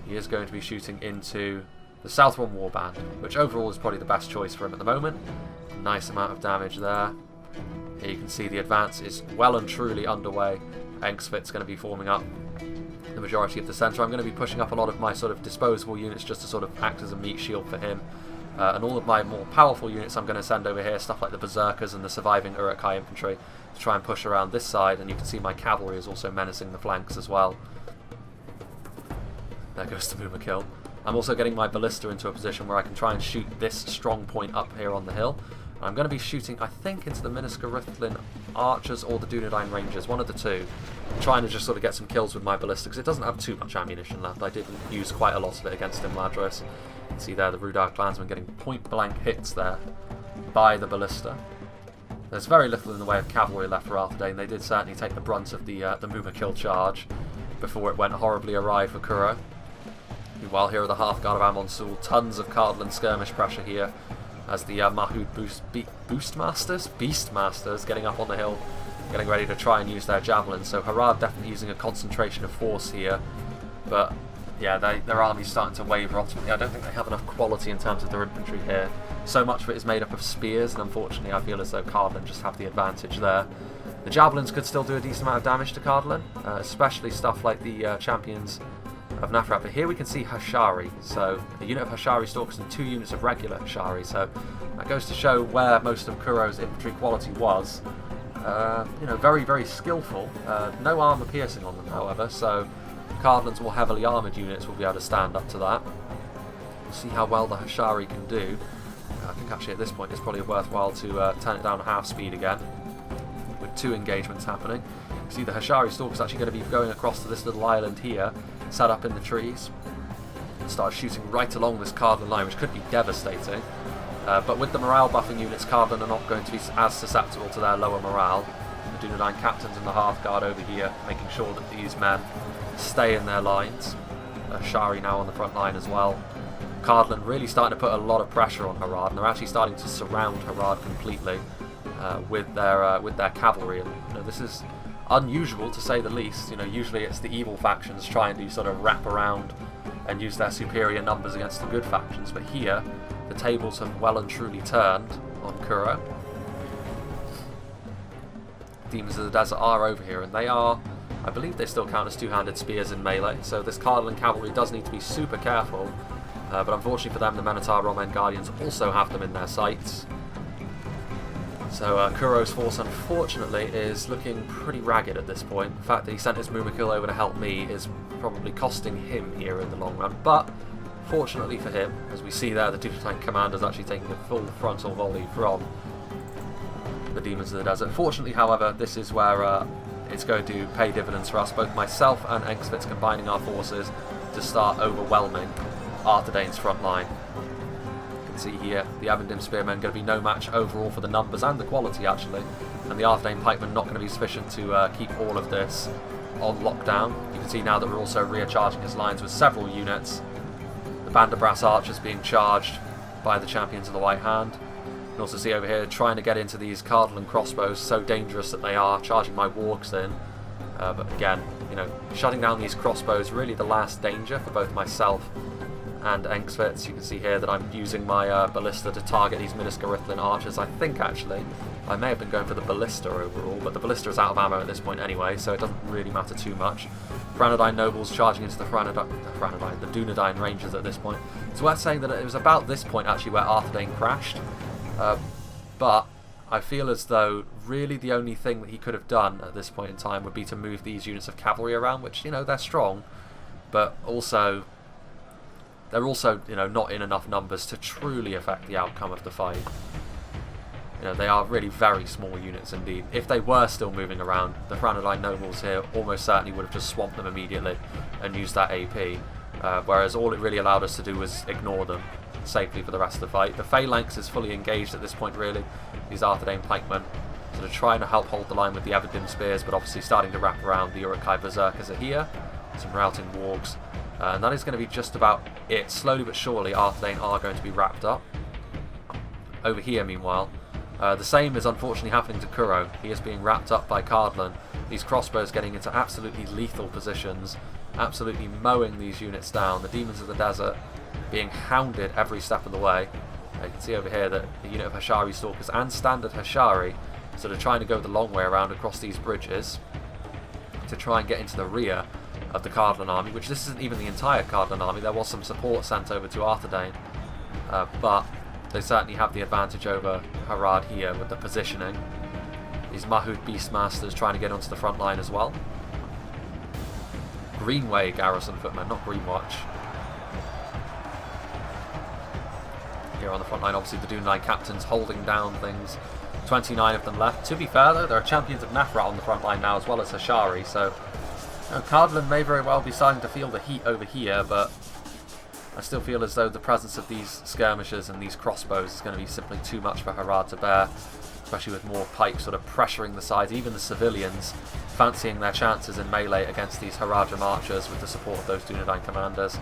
Speaker 1: He is going to be shooting into the Southwind Warband, which overall is probably the best choice for him at the moment. Nice amount of damage there. Here you can see the advance is well and truly underway. Engsvit's going to be forming up the majority of the centre. I'm going to be pushing up a lot of my sort of disposable units just to sort of act as a meat shield for him. And all of my more powerful units I'm going to send over here, stuff like the Berserkers and the surviving Uruk-hai infantry, to try and push around this side. And you can see my cavalry is also menacing the flanks as well. There goes the Mumakil. I'm also getting my ballista into a position where I can try and shoot this strong point up here on the hill. And I'm going to be shooting, I think, into the Miniscarithlan archers or the Dunedain rangers, one of the two. I'm trying to just sort of get some kills with my ballista, because it doesn't have too much ammunition left. I did use quite a lot of it against Imladris. You can see there the Rudar clansmen getting point-blank hits there by the ballista. There's very little in the way of cavalry left for Arthedain. They did certainly take the brunt of the Mumakil charge before it went horribly awry for Kuro. While here are the half-guard of Amon-Sul, tons of Cardlan skirmish pressure here as the Mahud Beastmasters getting up on the hill, getting ready to try and use their javelins. So Harad definitely using a concentration of force here, but yeah, their army's starting to waver ultimately. I don't think they have enough quality in terms of their infantry here. So much of it is made up of spears, and unfortunately I feel as though Cardlan just have the advantage there. The javelins could still do a decent amount of damage to Cardlan, especially stuff like the Champions of Nafrat, but here we can see Hashari, so a unit of Hashari stalkers and 2 units of regular Hashari, so that goes to show where most of Kuro's infantry quality was. Very, very skillful. No armour piercing on them, however, so Cardlan's more heavily armoured units will be able to stand up to that. We'll see how well the Hashari can do. I think actually at this point it's probably worthwhile to turn it down to half speed again, with 2 engagements happening. You see the Hashari stalkers actually going to be going across to this little island here, set up in the trees, and start shooting right along this Cardlan line, which could be devastating. But with the morale buffing units, Cardlan are not going to be as susceptible to their lower morale. The Dunedain captains and the half guard over here making sure that these men stay in their lines. Shari now on the front line as well. Cardland really starting to put a lot of pressure on Harad, and they're actually starting to surround Harad completely with their cavalry. And you know, this is unusual to say the least. You know, usually it's the evil factions trying to sort of wrap around and use their superior numbers against the good factions, but here the tables have well and truly turned on Kuro. Demons of the Desert are over here, and they are, I believe they still count as two-handed spears in melee, so this Cardland cavalry does need to be super careful, but unfortunately for them the Minotaur Roman Guardians also have them in their sights. So Kuro's force unfortunately is looking pretty ragged at this point. The fact that he sent his Mumakil over to help me is probably costing him here in the long run, but fortunately for him, as we see there, the Dunedain commander is actually taking a full frontal volley from the Demons of the Desert. Fortunately, however, this is where it's going to pay dividends for us, both myself and Engsvitz combining our forces to start overwhelming Arthedain's front line. You can see here the Avendim Spearmen going to be no match overall for the numbers and the quality actually, and the Arthedain Pikemen not going to be sufficient to keep all of this on lockdown. You can see now that we're also recharging his lines with several units. The Band of Brass Archers being charged by the Champions of the White Hand. You can also see over here trying to get into these Cardland crossbows, so dangerous that they are, charging my wargs in. But again, you know, shutting down these crossbows really the last danger for both myself and Engsvitz. You can see here that I'm using my ballista to target these Miniska Rithlin archers. I think actually I may have been going for the ballista overall, but the ballista is out of ammo at this point anyway, so it doesn't really matter too much. Thranodine nobles charging into the Dunedain Rangers at this point. It's worth saying that it was about this point actually where Arthedain crashed, but I feel as though really the only thing that he could have done at this point in time would be to move these units of cavalry around, which, you know, they're strong, but also they're also, you know, not in enough numbers to truly affect the outcome of the fight. You know, they are really very small units indeed. If they were still moving around, the Thranodine nobles here almost certainly would have just swamped them immediately and used that AP, whereas all it really allowed us to do was ignore them safely for the rest of the fight. The Phalanx is fully engaged at this point really, these Arthedain pikemen, sort of trying to help hold the line with the Avendim spears, but obviously starting to wrap around. The Uruk-hai Berserkers are here, some routing wargs, and that is going to be just about it. Slowly but surely Arthedain are going to be wrapped up. Over here meanwhile, the same is unfortunately happening to Kuro. He is being wrapped up by Cardland. These crossbows getting into absolutely lethal positions, absolutely mowing these units down. The Demons of the Desert being hounded every step of the way. You can see over here that the unit of Hashari Stalkers and standard Hashari sort of trying to go the long way around across these bridges to try and get into the rear of the Cardland army, which this isn't even the entire Cardland army. There was some support sent over to Arthedain, but they certainly have the advantage over Harad here with the positioning. These Mahud Beastmasters trying to get onto the front line as well. Greenway Garrison Footmen, not Greenwatch. Here on the front line, obviously the Dunedain captains holding down things. 29 of them left. To be fair though, there are Champions of Nafrat on the front line now as well as Hashari, so you know, Cardland may very well be starting to feel the heat over here, but I still feel as though the presence of these skirmishers and these crossbows is going to be simply too much for Harad to bear, especially with more pikes sort of pressuring the sides, even the civilians fancying their chances in melee against these Harajam archers with the support of those Dunedain commanders.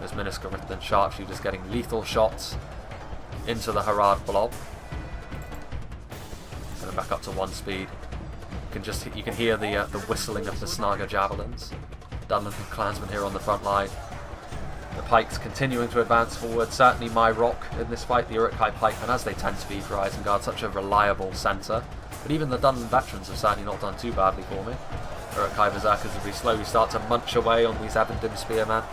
Speaker 1: Those Miniska Rithlin sharpshooters getting lethal shots into the Harad blob. Going back up to 1 speed. You can hear the whistling of the Snaga javelins. Dunman and clansmen here on the front line. The pikes continuing to advance forward. Certainly my rock in this fight, the Uruk-hai pikemen, as they tend to be for Isengard, such a reliable centre. But even the Dunman veterans have certainly not done too badly for me. Uruk-hai Berserkers as we slowly start to munch away on these Avendim spearmen,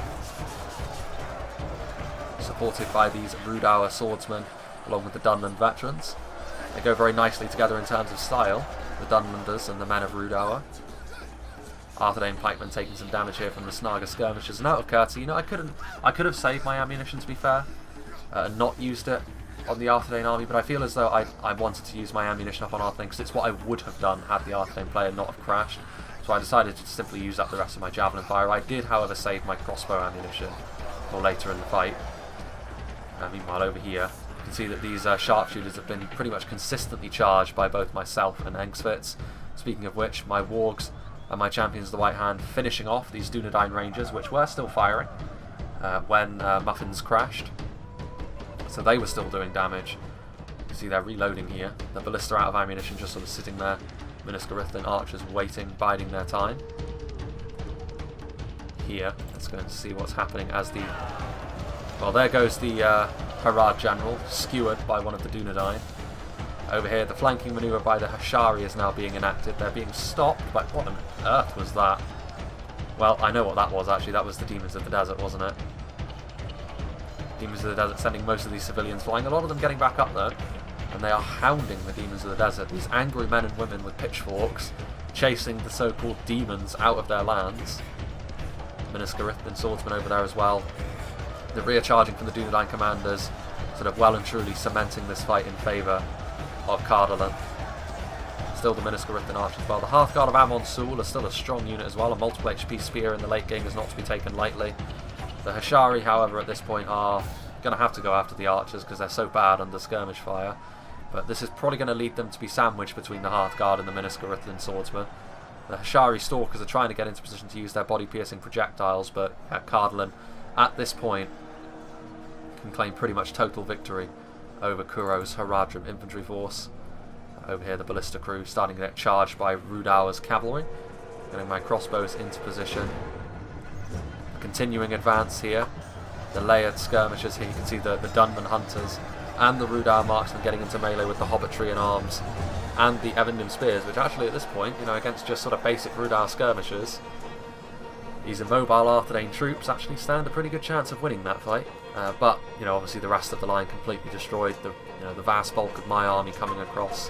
Speaker 1: supported by these Rudauer swordsmen along with the Dunman veterans. They go very nicely together in terms of style, the Dunlanders and the men of Rudauer. Arthedain pikemen taking some damage here from the Snaga skirmishers, and out of courtesy, you know, I could have saved my ammunition to be fair, and not used it on the Arthedain army, but I feel as though I wanted to use my ammunition up on Arthedain because it's what I would have done had the Arthedain player not have crashed. So I decided to simply use up the rest of my javelin fire. I did, however, save my crossbow ammunition for later in the fight. Meanwhile, over here, you can see that these sharpshooters have been pretty much consistently charged by both myself and Engsvitz. Speaking of which, my wargs and my champions of the White Hand finishing off these Dunedain Rangers, which were still firing when Muffins crashed. So they were still doing damage. You can see they're reloading here. The ballista out of ammunition, just sort of sitting there. Minuscarithlan archers waiting, biding their time. Here, let's go and see what's happening as the... Well, there goes the Harad General, skewered by one of the Dunedain. Over here, the flanking manoeuvre by the Hashari is now being enacted. They're being stopped by... What on earth was that? Well, I know what that was, actually. That was the Demons of the Desert, wasn't it? Demons of the Desert sending most of these civilians flying. A lot of them getting back up, though. And they are hounding the Demons of the Desert. These angry men and women with pitchforks chasing the so-called demons out of their lands. Minuscarithlan swordsmen over there as well. The rear charging from the Dunedain commanders, sort of well and truly cementing this fight in favour of Cardolan. Still the Minuscarithlan archers as well. The Hearthguard of Amon Sul are still a strong unit as well. A multiple HP spear in the late game is not to be taken lightly. The Hashari, however, at this point are going to have to go after the archers because they're so bad under skirmish fire. But this is probably going to lead them to be sandwiched between the Hearthguard and the Minuscarithlan swordsmen. The Hashari Stalkers are trying to get into position to use their body-piercing projectiles, but Cardolan, at this point, can claim pretty much total victory over Kuro's Haradrim infantry force. Over here, the ballista crew starting to get charged by Rudawa's cavalry. Getting my crossbows into position. Continuing advance here. The layered skirmishers here. You can see the Dunman hunters and the Rudawa marksmen getting into melee with the hobbitry and arms and the Evendim spears, which actually at this point, you know, against just sort of basic Rudawa skirmishers, these immobile Arthedain troops actually stand a pretty good chance of winning that fight. But, you know, obviously the rest of the line completely destroyed. The vast bulk of my army coming across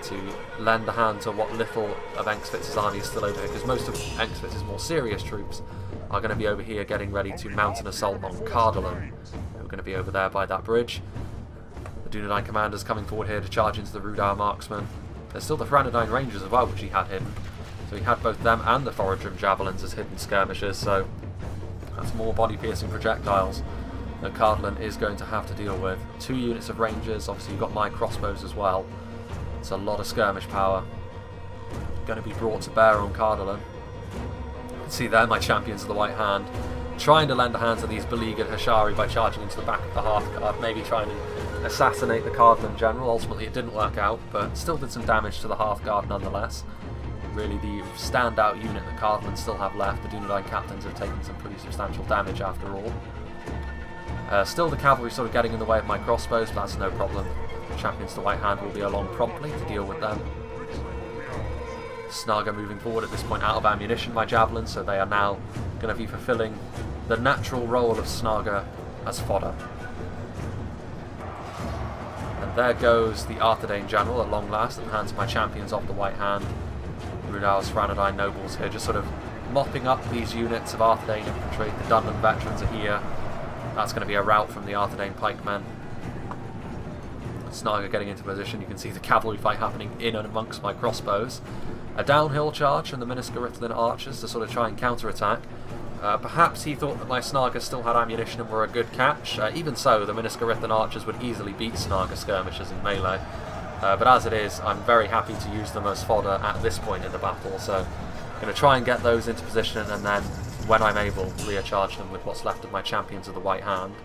Speaker 1: to lend a hand to what little of Engsvitz's army is still over here, because most of Engsvitz's more serious troops are going to be over here getting ready to mount an assault on Cardolan, who are going to be over there by that bridge. The Dunedain commanders coming forward here to charge into the Rudawa marksmen. There's still the Thrannodain Rangers as well, which he had hidden. So he had both them and the Thoradrim Javelins as hidden skirmishers, so that's more body-piercing projectiles that Cardolan is going to have to deal with. 2 units of Rangers, obviously you've got my crossbows as well. It's a lot of skirmish power going to be brought to bear on Cardolan. You can see there my champions of the White Hand trying to lend a hand to these beleaguered Hashari by charging into the back of the Hearthguard, maybe trying to assassinate the Cardolan general. Ultimately it didn't work out, but still did some damage to the Hearthguard nonetheless. Really the standout unit that Cardolan still have left. The Dunedain captains have taken some pretty substantial damage after all. Still the cavalry sort of getting in the way of my crossbows, but that's no problem. The champions of the White Hand will be along promptly to deal with them. Snaga moving forward at this point out of ammunition, my javelins, so they are now going to be fulfilling the natural role of Snaga as fodder. And there goes the Arthedain general at long last, and hands my champions off the White Hand. Rudawa's Thrannodain nobles here just sort of mopping up these units of Arthedain infantry. The Dunman veterans are here. That's going to be a rout from the Arthedain pikemen. Snaga getting into position. You can see the cavalry fight happening in and amongst my crossbows. A downhill charge from the Minuscarithlan archers to sort of try and counter-attack. Perhaps he thought that my Snaga still had ammunition and were a good catch. Even so, the Minuscarithlan archers would easily beat Snaga skirmishers in melee. But as it is, I'm very happy to use them as fodder at this point in the battle, so I'm going to try and get those into position and then, when I'm able, rear charge them with what's left of my champions of the White Hand.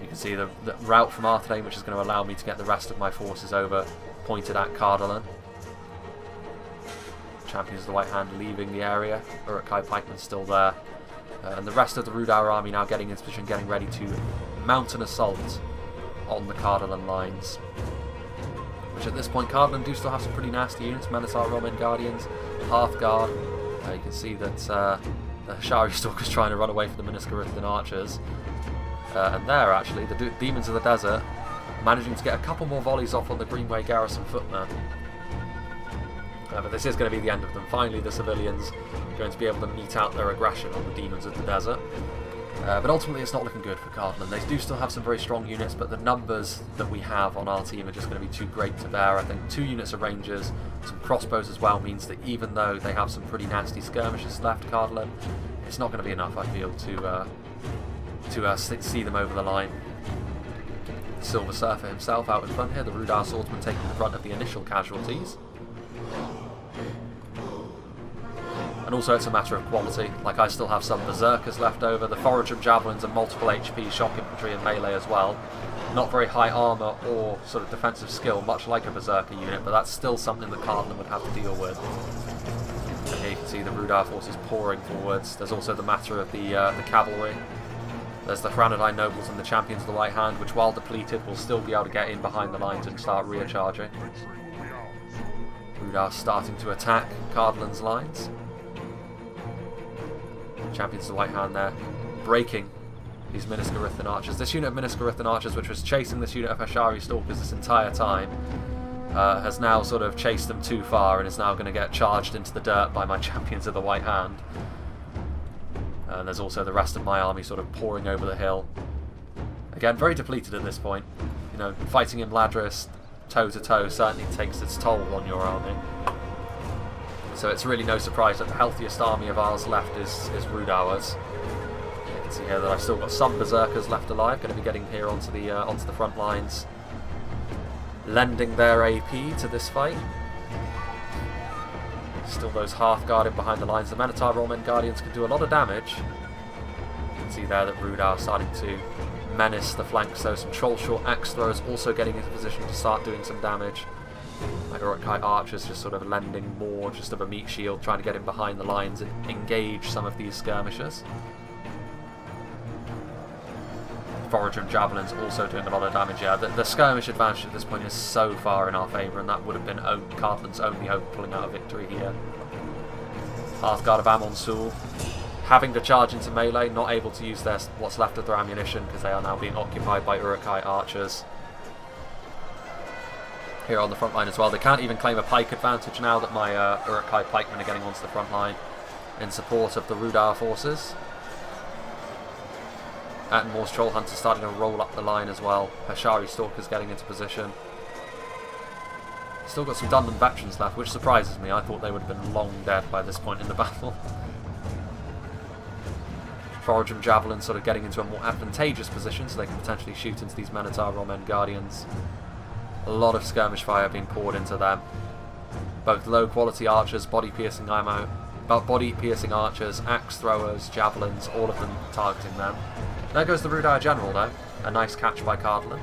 Speaker 1: You can see the route from Arthedain, which is going to allow me to get the rest of my forces over, pointed at Cardolan. Champions of the White Hand leaving the area. Uruk-hai pikemen still there. And the rest of the Rudawa army now getting into position, getting ready to mount an assault on the Cardolan lines. Which at this point, Cardolan do still have some pretty nasty units. Manasar Roman Guardians, Hearthguard. You can see that the Hashari Stalkers trying to run away from the Minuscarithlan archers. And there, actually, the Demons of the Desert managing to get a couple more volleys off on the Greenway Garrison footmen. But this is going to be the end of them. Finally, the civilians are going to be able to mete out their aggression on the Demons of the Desert. But ultimately, it's not looking good for Cardolan. They do still have some very strong units, but the numbers that we have on our team are just going to be too great to bear. I think 2 units of Rangers, some crossbows as well, means that even though they have some pretty nasty skirmishes left, Cardolan, it's not going to be enough, I feel, to see them over the line. Silver Surfer himself out in front here, the Rudawa swordsman taking the brunt of the initial casualties. And also it's a matter of quality. Like, I still have some Berserkers left over. The Reforged Javelins and multiple HP shock infantry and melee as well. Not very high armour or sort of defensive skill, much like a Berserker unit, but that's still something that Cardland would have to deal with. And here you can see the Rudar forces pouring forwards. There's also the matter of the cavalry. There's the Franadine Nobles and the Champions of the White Hand, which while depleted will still be able to get in behind the lines and start rear-charging. Rudar starting to attack Cardland's lines. Champions of the White Hand there, breaking these Miniscarithan Archers. This unit of Miniscarithan Archers, which was chasing this unit of Hashari Stalkers this entire time, has now sort of chased them too far and is now going to get charged into the dirt by my Champions of the White Hand. And there's also the rest of my army sort of pouring over the hill. Again, very depleted at this point. You know, fighting in Ladris toe-to-toe certainly takes its toll on your army. So it's really no surprise that the healthiest army of ours left is Rudawa's. You can see here that I've still got some Berserkers left alive, going to be getting here onto the front lines, lending their AP to this fight. Still those Hearthguard behind the lines. The Minotaur Roman Guardians can do a lot of damage. You can see there that Rudar starting to menace the flanks, so some Trollshort Axe Throwers also getting into position to start doing some damage. My Uruk-hai Archers just sort of lending more just of a meat shield, trying to get in behind the lines and engage some of these skirmishers. Foragem Javelins also doing a lot of damage. Yeah, the skirmish advantage at this point is so far in our favour, and that would have been Cardland's only hope of pulling out a victory here. Hearthguard of Amon-Sul having to charge into melee, not able to use what's left of their ammunition because they are now being occupied by Uruk-hai Archers. Here on the front line as well. They can't even claim a pike advantage now that my Uruk-hai pikemen are getting onto the front line in support of the Rudar forces. Attenmore's Troll Hunters starting to roll up the line as well. Hashari Stalkers getting into position. Still got some Dunland veterans left, which surprises me. I thought they would have been long dead by this point in the battle. Foragem Javelin sort of getting into a more advantageous position so they can potentially shoot into these Minotaur Roman Guardians. A lot of skirmish fire being poured into them. Both low quality archers, body piercing archers, axe throwers, javelins, all of them targeting them. There goes the Rudar General though. A nice catch by Cardland.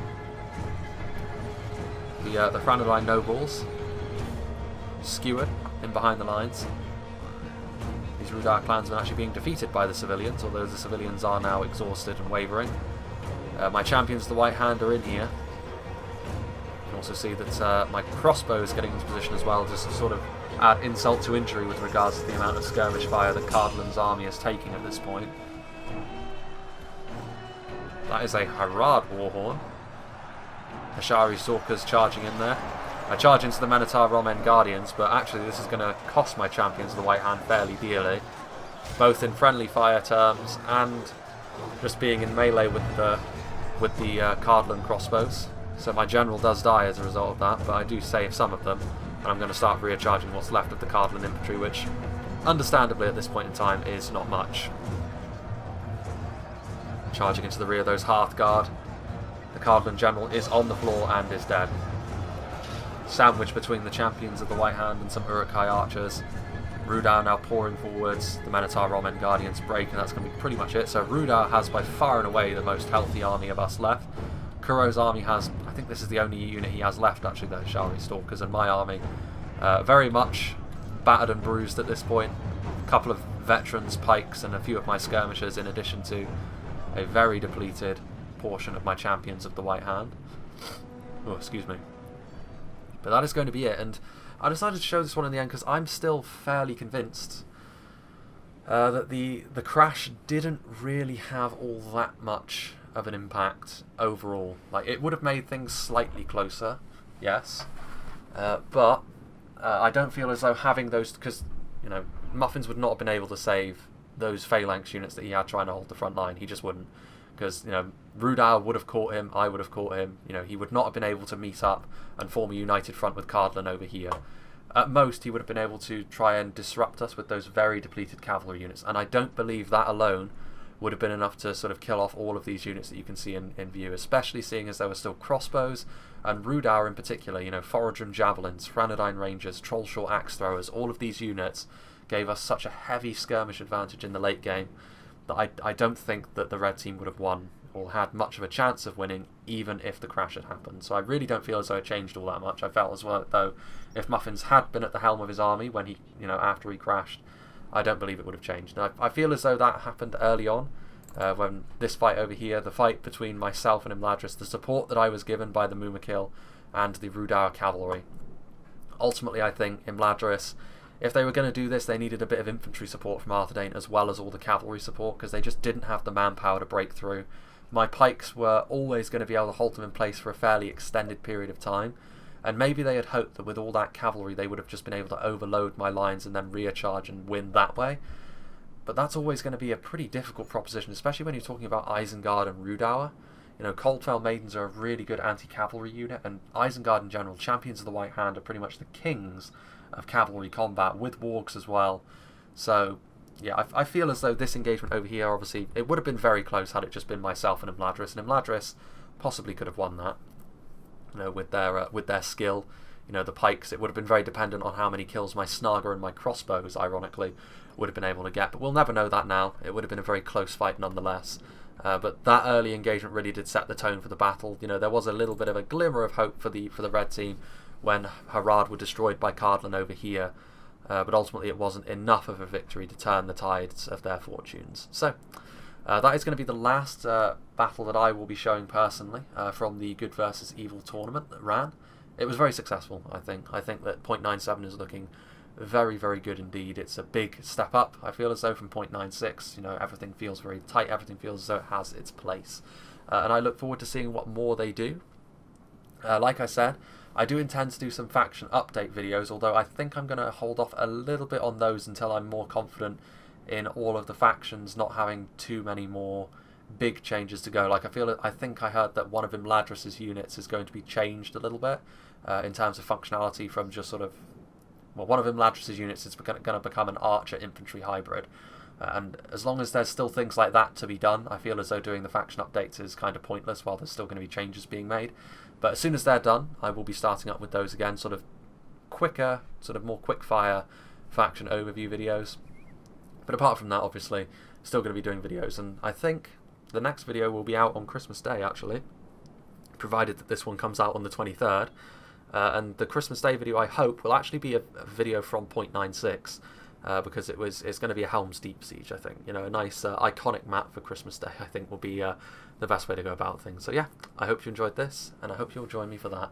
Speaker 1: The Franadine Nobles skewered in behind the lines. These Rudar clansmen actually being defeated by the civilians, although the civilians are now exhausted and wavering. My Champions of the White Hand are in here. You can also see that my crossbow is getting into position as well, just to sort of add insult to injury with regards to the amount of skirmish fire that Cardland's army is taking at this point. That is a Harad Warhorn. Hashari Stalkers charging in there. I charge into the Minotaur Roman Guardians, but actually this is going to cost my Champions of the White Hand fairly dearly, both in friendly fire terms and just being in melee with the Cardland crossbows. So my general does die as a result of that, but I do save some of them, and I'm going to start rear-charging what's left of the Cardland infantry, which, understandably at this point in time, is not much. Charging into the rear of those Hearthguard. The Cardland general is on the floor and is dead. Sandwiched between the Champions of the White Hand and some Uruk-hai Archers. Rudar now pouring forwards. The Minotaur Roman Guardians break, and that's going to be pretty much it. So Rudar has by far and away the most healthy army of us left. Kuro's army has, I think this is the only unit he has left actually, the Hashari Stalkers, and my army very much battered and bruised at this point. A couple of veterans, pikes, and a few of my skirmishers, in addition to a very depleted portion of my Champions of the White Hand. Oh, excuse me. But that is going to be it, and I decided to show this one in the end because I'm still fairly convinced that the crash didn't really have all that much of an impact overall. Like, it would have made things slightly closer, yes, but I don't feel as though having those, because, you know, Muffins would not have been able to save those phalanx units that he had trying to hold the front line. He just wouldn't, because, you know, Rudar would have caught him, I would have caught him. You know, he would not have been able to meet up and form a united front with Cardland over here. At most, he would have been able to try and disrupt us with those very depleted cavalry units, and I don't believe that alone would have been enough to sort of kill off all of these units that you can see in view, especially seeing as there were still crossbows, and Rudour in particular, you know, Forodrum Javelins, Franadine Rangers, Trollshaw Axe Throwers, all of these units gave us such a heavy skirmish advantage in the late game that I don't think that the red team would have won or had much of a chance of winning, even if the crash had happened. So I really don't feel as though it changed all that much. I felt as well, though, if Muffins had been at the helm of his army when he, you know, after he crashed, I don't believe it would have changed. And I feel as though that happened early on, when this fight over here, the fight between myself and Imladris, the support that I was given by the Mumakil and the Rudour cavalry. Ultimately, I think Imladris, if they were going to do this, they needed a bit of infantry support from Arthedain as well as all the cavalry support, because they just didn't have the manpower to break through. My pikes were always going to be able to hold them in place for a fairly extended period of time, and maybe they had hoped that with all that cavalry they would have just been able to overload my lines and then recharge and win that way. But that's always going to be a pretty difficult proposition, especially when you're talking about Isengard and Rudour. You know, Coldfell Maidens are a really good anti-cavalry unit, and Isengard in general, Champions of the White Hand, are pretty much the kings of cavalry combat, with wargs as well. So yeah, I feel as though this engagement over here, obviously, it would have been very close had it just been myself and Imladris possibly could have won that. You know, with their skill, you know, the pikes, it would have been very dependent on how many kills my Snaga and my crossbows, ironically, would have been able to get. But we'll never know that now. It would have been a very close fight nonetheless. But that early engagement really did set the tone for the battle. You know, there was a little bit of a glimmer of hope for the red team when Harad were destroyed by Cardlan over here. But ultimately it wasn't enough of a victory to turn the tides of their fortunes. So, that is going to be the last battle that I will be showing personally from the Good versus Evil tournament that ran. It was very successful, I think. I think that 0.97 is looking very, very good indeed. It's a big step up, I feel as though, from 0.96. You know, everything feels very tight, everything feels as though it has its place. And I look forward to seeing what more they do. Like I said, I do intend to do some faction update videos, although I think I'm going to hold off a little bit on those until I'm more confident in all of the factions not having too many more big changes to go. Like, I think I heard that one of Imladris' units is going to be changed a little bit in terms of functionality from just sort of, well, one of Imladris' units is going to become an archer infantry hybrid. And as long as there's still things like that to be done, I feel as though doing the faction updates is kind of pointless while there's still going to be changes being made. But as soon as they're done, I will be starting up with those again, sort of quicker, sort of more quick-fire faction overview videos. But apart from that, obviously, still going to be doing videos. And I think the next video will be out on Christmas Day, actually, provided that this one comes out on the 23rd. And the Christmas Day video, I hope, will actually be a video from 0.96. Because it's going to be a Helm's Deep siege, I think. You know, a nice iconic map for Christmas Day, I think, will be the best way to go about things. So yeah, I hope you enjoyed this, and I hope you'll join me for that.